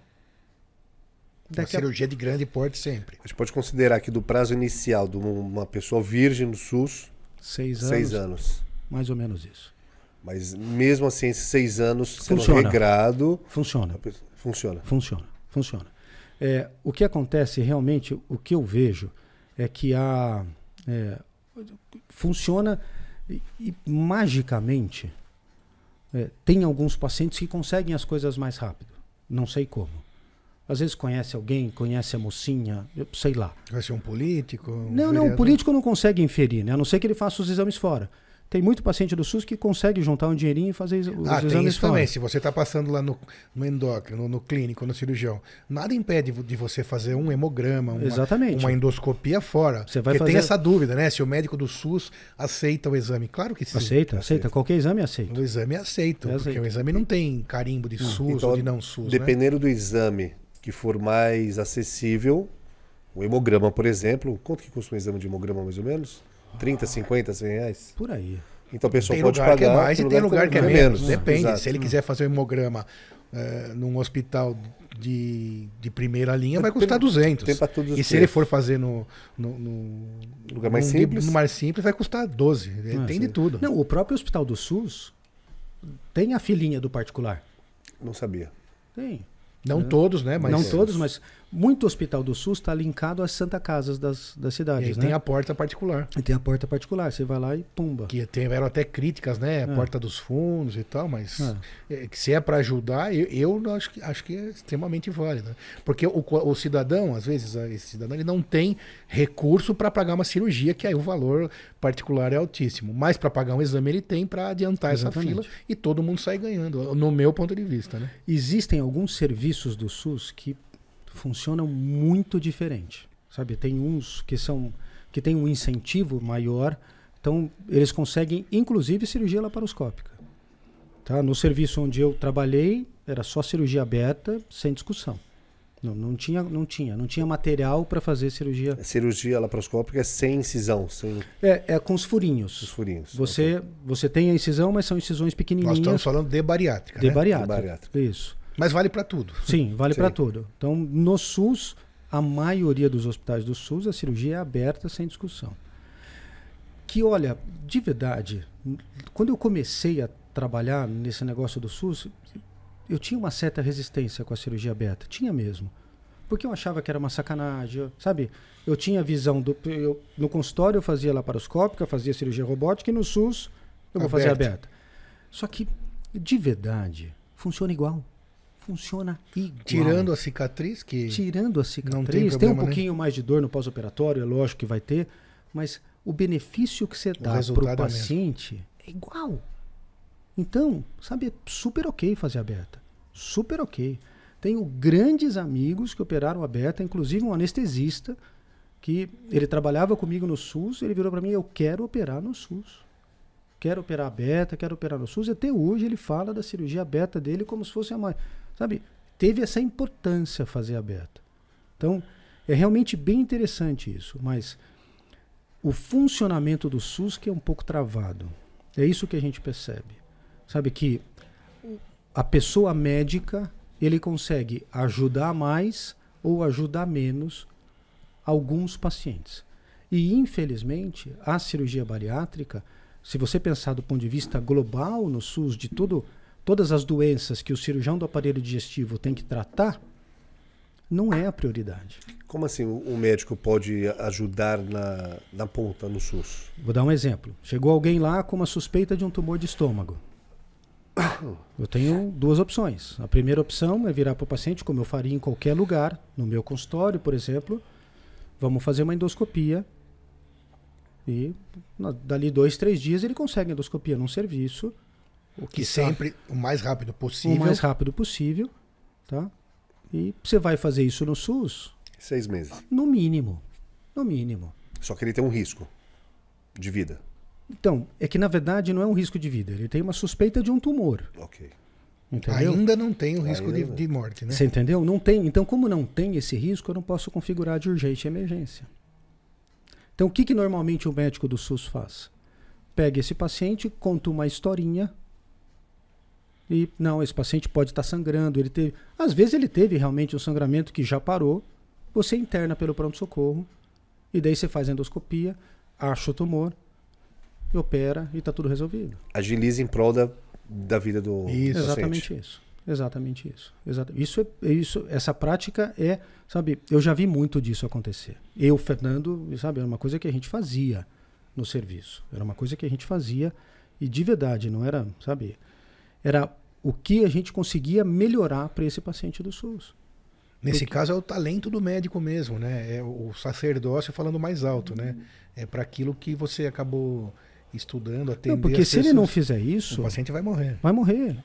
S2: Uma cirurgia de grande porte sempre.
S1: A gente pode considerar que do prazo inicial de uma pessoa virgem no SUS,
S3: 6
S1: anos.
S3: Mais ou menos isso.
S1: Mas mesmo assim, esses 6 anos sendo
S3: Funciona.
S1: regrado...
S3: Funciona.
S1: Funciona.
S3: Funciona. O que acontece realmente, o que eu vejo é que funciona e magicamente tem alguns pacientes que conseguem as coisas mais rápido. Não sei como. Às vezes conhece alguém, conhece a mocinha, eu sei lá.
S2: Vai ser um político?
S3: Não, o político não consegue inferir, né? A não ser que ele faça os exames fora. Tem muito paciente do SUS que consegue juntar um dinheirinho e fazer os exames
S2: tem isso
S3: fora.
S2: também. Se você está passando lá no endócrino, no clínico, no cirurgião, nada impede de você fazer um hemograma,
S3: Exatamente.
S2: uma endoscopia fora.
S3: Você vai
S2: porque
S3: fazer...
S2: tem essa dúvida, né? Se o médico do SUS aceita o exame. Claro que sim.
S3: Aceita. Qualquer exame aceita.
S2: O exame é aceito, porque o exame não tem carimbo de SUS
S1: então,
S2: ou de não SUS.
S1: Dependendo do exame que for mais acessível, o hemograma, por exemplo, quanto que custa um exame de hemograma mais ou menos? 30, 50, 100 reais?
S3: Por aí.
S1: Então a pessoa
S2: Tem
S1: pode
S2: lugar
S1: pagar.
S2: que é mais e tem lugar que é menos. Depende.
S1: Exato.
S2: Se ele quiser fazer um hemograma num hospital de primeira linha, vai custar 200.
S1: Tem pra todos
S2: E se ele for fazer no
S1: lugar mais simples?
S2: No mais simples, vai custar 12. Tem de tudo.
S3: Não, o próprio hospital do SUS tem a filinha do particular.
S1: Não sabia.
S3: Tem.
S2: Não todos, né? Mas
S3: não todos, mas muito hospital do SUS está linkado às Santa Casas das
S2: E
S3: cidades.
S2: aí
S3: né?
S2: tem a porta particular.
S3: E tem a porta particular. Você vai lá e pumba.
S2: Que tiveram até críticas, né? A porta dos fundos e tal, mas que se é para ajudar, eu acho que é extremamente válido. Né? Porque o cidadão, às vezes, esse cidadão, ele não tem recurso para pagar uma cirurgia, que aí o valor particular é altíssimo. Mas para pagar um exame ele tem para adiantar
S3: Exatamente.
S2: essa fila e todo mundo sai ganhando, no meu ponto de vista. Né?
S3: Existem alguns serviços do SUS que funcionam muito diferente, sabe? Tem uns que tem um incentivo maior, então eles conseguem inclusive cirurgia laparoscópica. Tá? No serviço onde eu trabalhei era só cirurgia aberta, sem discussão. Não tinha material para fazer cirurgia.
S1: A cirurgia laparoscópica é sem incisão, sem
S3: É com os furinhos.
S1: os furinhos.
S3: Você tem a incisão, mas são incisões
S2: Nós
S3: pequenininhas.
S2: estamos falando de bariátrica.
S3: De
S2: né?
S3: bariátrica.
S1: De bariátrica.
S3: Isso.
S2: Mas vale para tudo.
S3: Sim, vale
S1: Sim.
S3: para tudo. Então, no SUS, a maioria dos hospitais do SUS, a cirurgia é aberta sem discussão. Que, olha, de verdade, quando eu comecei a trabalhar nesse negócio do SUS, eu tinha uma certa resistência com a cirurgia aberta. Tinha mesmo. Porque eu achava que era uma sacanagem, sabe? Eu tinha a visão no consultório eu fazia laparoscópica, fazia cirurgia robótica, e no SUS eu vou fazer aberta. Só que, de verdade, funciona igual. Funciona igual.
S2: Tirando a cicatriz, que
S3: Tirando a cicatriz,
S2: não tem
S3: tem
S2: problema,
S3: um pouquinho mais de dor no pós-operatório, é lógico que vai ter, mas o benefício que você dá para o
S2: resultado é
S3: paciente é igual. Então, sabe, é super ok fazer aberta. Super ok. Tenho grandes amigos que operaram aberta, inclusive um anestesista, que ele trabalhava comigo no SUS, ele virou para mim, eu quero operar no SUS. Quero operar aberta, quero operar no SUS. E até hoje ele fala da cirurgia aberta dele como se fosse a mais... Sabe, teve essa importância fazer aberta. Então, é realmente bem interessante isso, mas o funcionamento do SUS que é um pouco travado. É isso que a gente percebe. Sabe que a pessoa médica, ele consegue ajudar mais ou ajudar menos alguns pacientes. E, infelizmente, a cirurgia bariátrica, se você pensar do ponto de vista global no SUS, de todas as doenças que o cirurgião do aparelho digestivo tem que tratar, não é a prioridade.
S1: Como assim o médico pode ajudar na ponta, no SUS?
S3: Vou dar um exemplo. Chegou alguém lá com uma suspeita de um tumor de estômago. Eu tenho duas opções. A primeira opção é virar para o paciente, como eu faria em qualquer lugar, no meu consultório, por exemplo. Vamos fazer uma endoscopia. E dali 2, 3 dias ele consegue endoscopia num serviço.
S2: O que sempre o mais rápido possível.
S3: O mais rápido possível. Tá? E você vai fazer isso no SUS?
S1: 6 meses.
S3: No mínimo. No mínimo.
S1: Só que ele tem um risco de vida.
S3: Então, é que na verdade não é um risco de vida. Ele tem uma suspeita de um tumor.
S1: Ok.
S3: Entendeu?
S2: Ainda não tem o risco de morte, né?
S3: Você entendeu? Não tem. Então, como não tem esse risco, eu não posso configurar de urgente e emergência. Então, o que normalmente o médico do SUS faz? Pega esse paciente, conta uma historinha e, não, esse paciente pode estar sangrando. Às vezes ele teve realmente um sangramento que já parou, você interna pelo pronto-socorro e daí você faz a endoscopia, acha o tumor, e opera e está tudo resolvido.
S1: Agiliza em prol da vida do paciente.
S3: Exatamente isso. Exatamente isso. Essa prática é, sabe, eu já vi muito disso acontecer. Eu, Fernando, sabe, era uma coisa que a gente fazia no serviço. Era uma coisa que a gente fazia e de verdade, não era, sabe, era o que a gente conseguia melhorar para esse paciente do SUS.
S2: Nesse caso é o talento do médico mesmo, né? É o sacerdócio falando mais alto, né? É para aquilo que você acabou estudando, atender.
S3: Não, porque se ele não fizer isso,
S2: o paciente vai morrer.
S3: Vai morrer.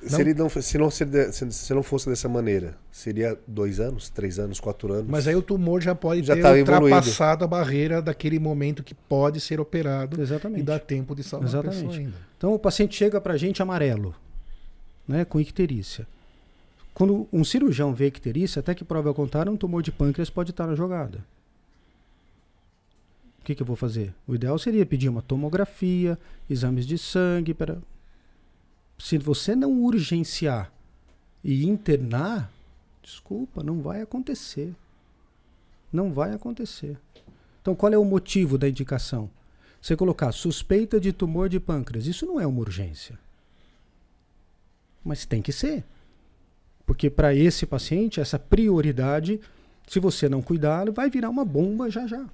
S1: Se não fosse dessa maneira, seria 2 anos, 3 anos, 4 anos.
S2: Mas aí o tumor já pode ter
S1: tá
S2: ultrapassado a barreira daquele momento que pode ser operado.
S3: Exatamente.
S2: E dá tempo de salvar a pessoa ainda.
S3: Então o paciente chega pra gente amarelo, né, com icterícia. Quando um cirurgião vê icterícia, até que prova ao contrário, um tumor de pâncreas pode estar na jogada. O que eu vou fazer? O ideal seria pedir uma tomografia, exames de sangue. Se você não urgenciar e internar, desculpa, não vai acontecer. Não vai acontecer. Então, qual é o motivo da indicação? Você colocar suspeita de tumor de pâncreas, isso não é uma urgência. Mas tem que ser. Porque para esse paciente, essa prioridade, se você não cuidar, vai virar uma bomba já já.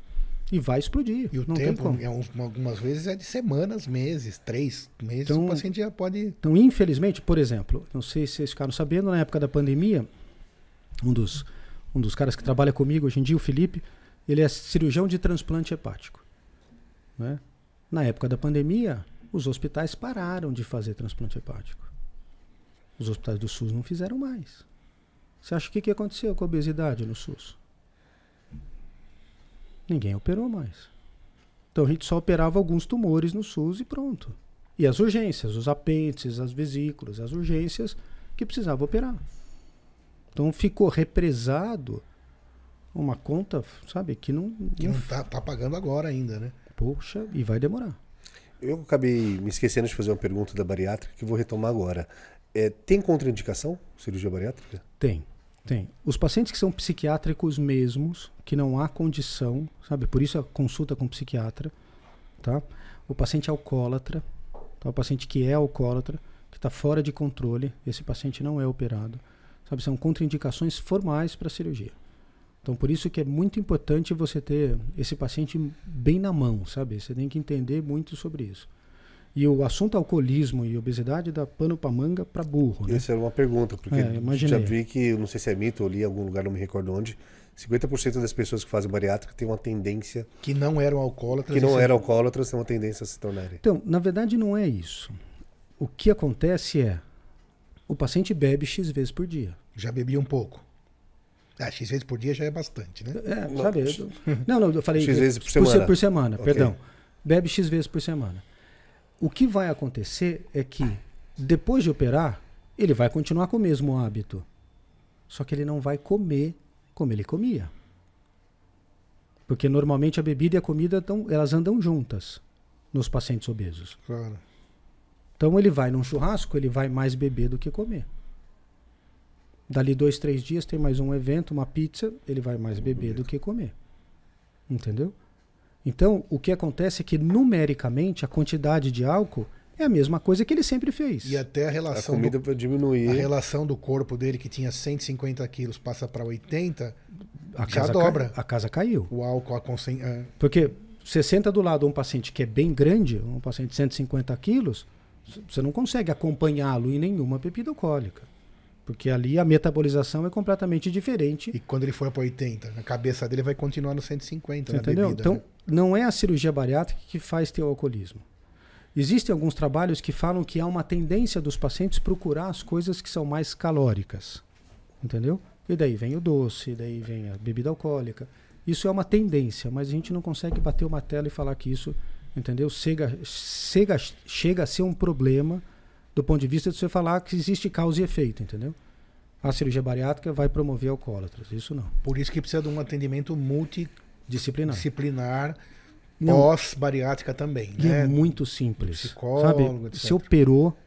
S3: E vai explodir.
S2: E o
S3: não
S2: tempo,
S3: tem como.
S2: algumas vezes, é de semanas, meses, 3 meses,
S3: então,
S2: o paciente já pode...
S3: Então, infelizmente, por exemplo, não sei se vocês ficaram sabendo, na época da pandemia, um dos caras que trabalha comigo hoje em dia, o Felipe, ele é cirurgião de transplante hepático. Né? Na época da pandemia, os hospitais pararam de fazer transplante hepático. Os hospitais do SUS não fizeram mais. Você acha que aconteceu com a obesidade no SUS? Ninguém operou mais. Então a gente só operava alguns tumores no SUS e pronto. E as urgências, os apêndices, as vesículas, as urgências que precisava operar. Então ficou represado uma conta, sabe, que não
S2: tá pagando agora ainda, né?
S3: Poxa, e vai demorar.
S1: Eu acabei me esquecendo de fazer uma pergunta da bariátrica que eu vou retomar agora. Tem contraindicação cirurgia bariátrica?
S3: Tem. Tem. Os pacientes que são psiquiátricos mesmos, que não há condição, sabe? Por isso a consulta com psiquiatra, tá? O paciente alcoólatra, tá? O paciente que é alcoólatra, que está fora de controle, esse paciente não é operado, sabe? São contraindicações formais para a cirurgia. Então, por isso que é muito importante você ter esse paciente bem na mão, sabe? Você tem que entender muito sobre isso. E o assunto alcoolismo e obesidade dá pano para manga para burro, né?
S1: Essa era uma pergunta, porque já vi que, não sei se é mito, eu li em algum lugar, não me recordo onde, 50% das pessoas que fazem bariátrica têm uma tendência...
S2: Que não eram alcoólatras.
S1: Que não eram alcoólatras, têm uma tendência a se tornarem.
S3: Então, na verdade não é isso. O que acontece é, o paciente bebe X vezes por dia.
S2: Já bebi um pouco. X vezes por dia já é bastante, né?
S3: Sabe? Não, eu falei...
S1: X vezes por semana.
S3: Por semana,
S1: Okay.
S3: perdão. Bebe X vezes por semana. O que vai acontecer é que, depois de operar, ele vai continuar com o mesmo hábito. Só que ele não vai comer como ele comia. Porque normalmente a bebida e a comida elas andam juntas nos pacientes obesos.
S2: Claro.
S3: Então ele vai num churrasco, ele vai mais beber do que comer. Dali 2, 3 dias tem mais um evento, uma pizza, ele vai mais beber do que comer. Entendeu? Então, o que acontece é que, numericamente, a quantidade de álcool é a mesma coisa que ele sempre fez.
S2: E até a relação...
S1: A comida para diminuir...
S2: A relação do corpo dele, que tinha 150 quilos, passa para 80,
S3: já dobra. A casa caiu.
S2: O álcool...
S3: Porque você senta do lado de um paciente que é bem grande, um paciente de 150 quilos, você não consegue acompanhá-lo em nenhuma bebida alcoólica. Porque ali a metabolização é completamente diferente.
S2: E quando ele for para 80, na cabeça dele vai continuar no 150,
S3: entendeu?
S2: Bebida,
S3: então,
S2: né?
S3: Não é a cirurgia bariátrica que faz ter o alcoolismo. Existem alguns trabalhos que falam que há uma tendência dos pacientes procurar as coisas que são mais calóricas. Entendeu? E daí vem o doce, daí vem a bebida alcoólica. Isso é uma tendência, mas a gente não consegue bater uma tela e falar que isso, entendeu? Chega a ser um problema do ponto de vista de você falar que existe causa e efeito, entendeu? A cirurgia bariátrica vai promover alcoólatras, isso não.
S2: Por isso que precisa de um atendimento multidisciplinar, pós-bariátrica também.
S3: E
S2: né?
S3: é muito simples.
S2: Psicólogo,
S3: sabe? Você operou,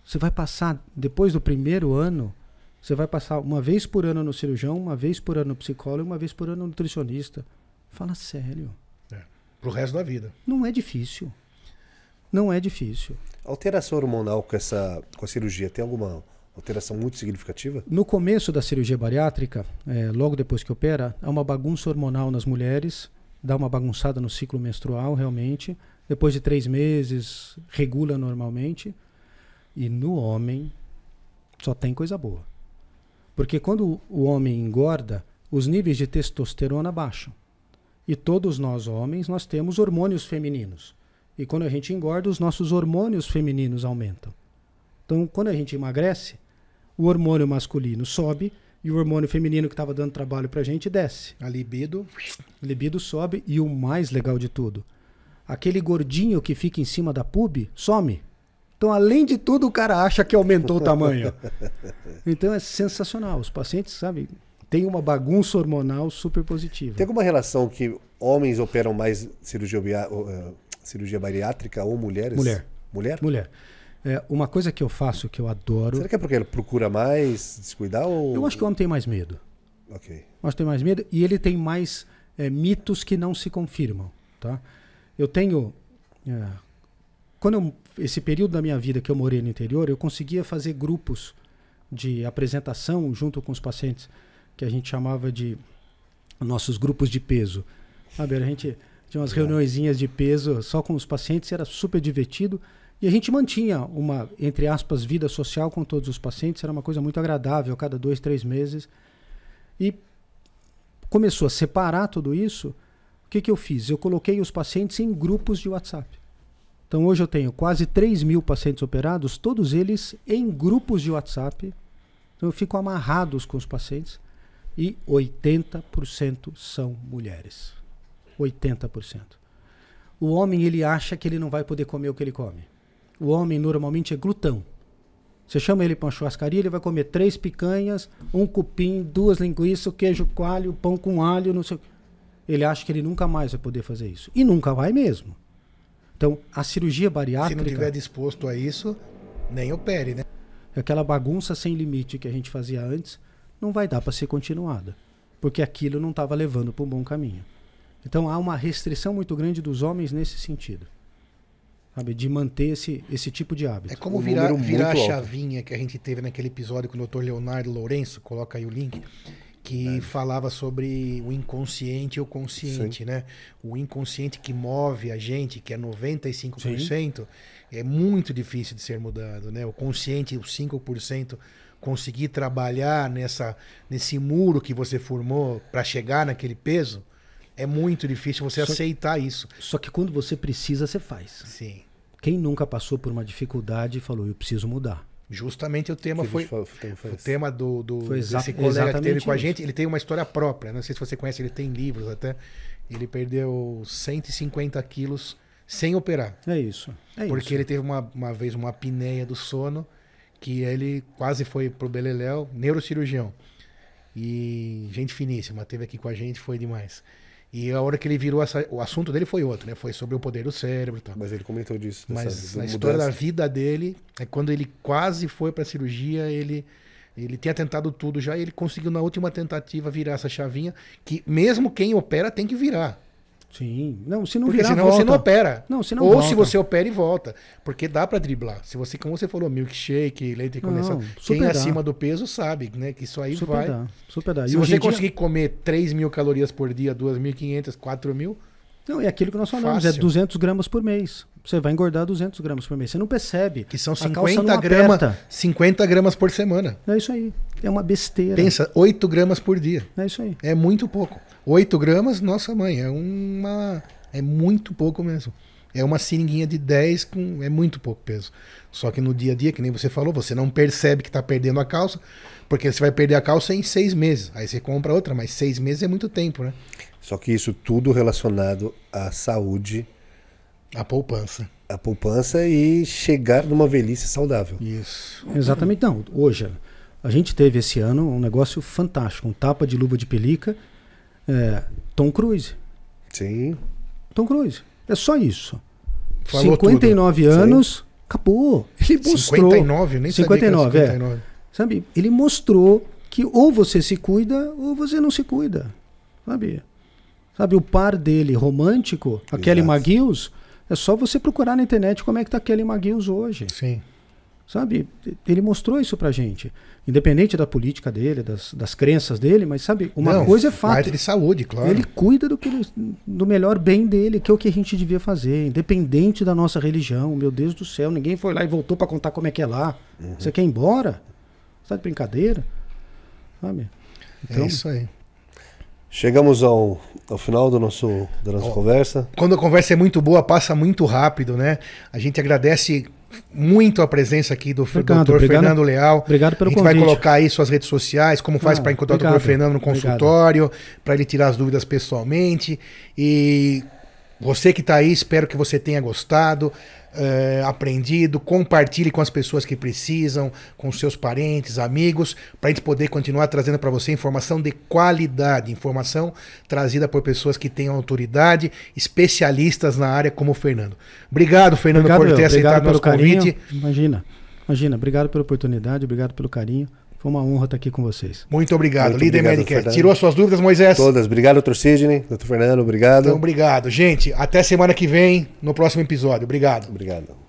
S3: você vai passar, depois do primeiro ano, você vai passar uma vez por ano no cirurgião, uma vez por ano no psicólogo, uma vez por ano no nutricionista. Fala sério.
S2: Pro resto da vida.
S3: Não é difícil. Não é difícil.
S1: A alteração hormonal com a cirurgia tem alguma alteração muito significativa?
S3: No começo da cirurgia bariátrica, logo depois que opera, há uma bagunça hormonal nas mulheres, dá uma bagunçada no ciclo menstrual realmente. Depois de 3 meses, regula normalmente. E no homem, só tem coisa boa. Porque quando o homem engorda, os níveis de testosterona baixam. E todos nós homens, nós temos hormônios femininos. E quando a gente engorda, os nossos hormônios femininos aumentam. Então, quando a gente emagrece, o hormônio masculino sobe e o hormônio feminino que estava dando trabalho pra gente desce.
S2: A libido
S3: sobe e o mais legal de tudo, aquele gordinho que fica em cima da pub some. Então, além de tudo, o cara acha que aumentou o tamanho. Então, é sensacional. Os pacientes, sabe, têm uma bagunça hormonal super positiva.
S1: Tem alguma relação que homens operam mais cirurgia bariátrica ou mulheres?
S3: Mulher. Uma coisa que eu faço, que eu adoro...
S1: Será que é porque ele procura mais descuidar? Ou...
S3: Eu acho que o homem tem mais medo.
S1: Ok.
S3: Eu acho que tem mais medo e ele tem mais mitos que não se confirmam. Tá? Eu tenho... esse período da minha vida que eu morei no interior, eu conseguia fazer grupos de apresentação junto com os pacientes, que a gente chamava de nossos grupos de peso. Sabe, a gente tinha umas reuniõezinhas de peso só com os pacientes, era super divertido. E a gente mantinha uma, entre aspas, vida social com todos os pacientes, era uma coisa muito agradável, a cada 2, 3 meses. E começou a separar tudo isso. O que eu fiz? Eu coloquei os pacientes em grupos de WhatsApp. Então hoje eu tenho quase 3.000 pacientes operados, todos eles em grupos de WhatsApp. Então eu fico amarrados com os pacientes e 80% são mulheres. 80%. O homem, ele acha que ele não vai poder comer o que ele come. O homem normalmente é glutão. Você chama ele para uma churrascaria, ele vai comer 3 picanhas, 1 cupim, 2 linguiças, queijo coalho, pão com alho, não sei o que. Ele acha que ele nunca mais vai poder fazer isso. E nunca vai mesmo. Então, a cirurgia bariátrica...
S2: Se não estiver disposto a isso, nem opere, né?
S3: Aquela bagunça sem limite que a gente fazia antes, não vai dar para ser continuada, porque aquilo não estava levando para um bom caminho. Então há uma restrição muito grande dos homens nesse sentido, sabe, de manter esse tipo de hábito.
S2: É como virar a chavinha que a gente teve naquele episódio com o Dr. Leonardo Lourenço, coloca aí o link, que falava sobre o inconsciente e o consciente, né? O inconsciente que move a gente, que é 95%, é muito difícil de ser mudado, né? O consciente, os 5%, conseguir trabalhar nesse muro que você formou para chegar naquele peso, é muito difícil você aceitar isso.
S3: Só que quando você precisa, você faz.
S2: Sim.
S3: Quem nunca passou por uma dificuldade e falou, eu preciso mudar?
S2: Justamente o tema o tema desse colega
S3: exatamente
S2: que teve com a
S3: isso.
S2: gente, ele tem uma história própria, não sei se você conhece, ele tem livros até, ele perdeu 150 quilos sem operar.
S3: É isso.
S2: Porque ele teve uma vez uma apneia do sono, que ele quase foi pro beleléu, neurocirurgião. E gente finíssima, teve aqui com a gente, foi demais. E a hora que ele virou, o assunto dele foi outro, né? Foi sobre o poder do cérebro e tal.
S1: Mas ele comentou disso.
S2: Mas a história da vida dele é quando ele quase foi pra cirurgia, ele tinha tentado tudo já e ele conseguiu na última tentativa virar essa chavinha, que mesmo quem opera tem que virar.
S3: Sim. Não, se não
S2: Porque
S3: virar,
S2: senão
S3: volta.
S2: você não opera.
S3: Não, se não
S2: Ou
S3: volta.
S2: se você opera e volta. Porque dá pra driblar. Se você, como você falou, milkshake, leite condensado, quem é acima do peso sabe, né? Que isso aí vai.
S3: Super dá.
S2: Se
S3: E
S2: você conseguir comer 3.000 calorias por dia, 2.500, 4.000...
S3: Não, é aquilo que nós falamos,
S2: fácil.
S3: é 200 gramas por mês. Você vai engordar 200 gramas por mês. Você não percebe.
S2: Que são
S3: A calça não
S2: 50 gramas por semana.
S3: É isso aí. É uma besteira.
S2: Pensa, 8 gramas por dia.
S3: É isso aí.
S2: É muito pouco. 8 gramas, nossa mãe, é muito pouco mesmo. É uma seringuinha de 10 é muito pouco peso. Só que no dia a dia, que nem você falou, você não percebe que está perdendo a calça, porque você vai perder a calça em 6 meses. Aí você compra outra, mas 6 meses é muito tempo, né?
S1: Só que isso tudo relacionado à saúde,
S2: a poupança.
S1: A poupança e chegar numa velhice saudável.
S2: Isso.
S3: Exatamente. Não, hoje, a gente teve esse ano um negócio fantástico, um tapa de luva de pelica, Tom Cruise.
S1: Sim.
S3: Tom Cruise. É só isso.
S2: Falou
S3: 59
S2: tudo.
S3: anos, acabou. Ele mostrou.
S2: 59, nem
S3: 59,
S2: sabia que era 59.
S3: Sabe? Ele mostrou que ou você se cuida ou você não se cuida. Sabe, o par dele romântico, a Kelly McGillis, é só você procurar na internet como é que tá a Kelly McGillis hoje.
S2: Sim.
S3: Sabe, ele mostrou isso pra gente. Independente da política dele, das crenças dele, mas sabe, uma coisa é fato.
S2: Parte de saúde, claro.
S3: Ele cuida do melhor bem dele, que é o que a gente devia fazer, independente da nossa religião. Meu Deus do céu, ninguém foi lá e voltou pra contar como é que é lá. Você quer ir embora? Você tá de brincadeira? Sabe?
S2: Então, é isso aí.
S1: Chegamos ao final da nossa conversa.
S2: Quando a conversa é muito boa, passa muito rápido, né? A gente agradece muito a presença aqui do Dr. Fernando Leal.
S3: Obrigado pelo convite.
S2: A gente vai colocar aí suas redes sociais, como faz para encontrar o Dr. Fernando no consultório, para ele tirar as dúvidas pessoalmente. E você que está aí, espero que você tenha gostado, aprendido, compartilhe com as pessoas que precisam, com seus parentes, amigos, para a gente poder continuar trazendo para você informação de qualidade, informação trazida por pessoas que tenham autoridade, especialistas na área como o Fernando. Obrigado, Fernando, por ter aceitado nosso convite.
S3: Imagina, obrigado pela oportunidade, obrigado pelo carinho. Foi uma honra estar aqui com vocês.
S2: Muito obrigado. Líder Medicast. Tirou as suas dúvidas, Moisés?
S1: Todas. Obrigado, Dr. Sidney, Dr. Fernando, obrigado.
S2: Então, obrigado. Gente, até semana que vem, no próximo episódio. Obrigado.
S1: Obrigado.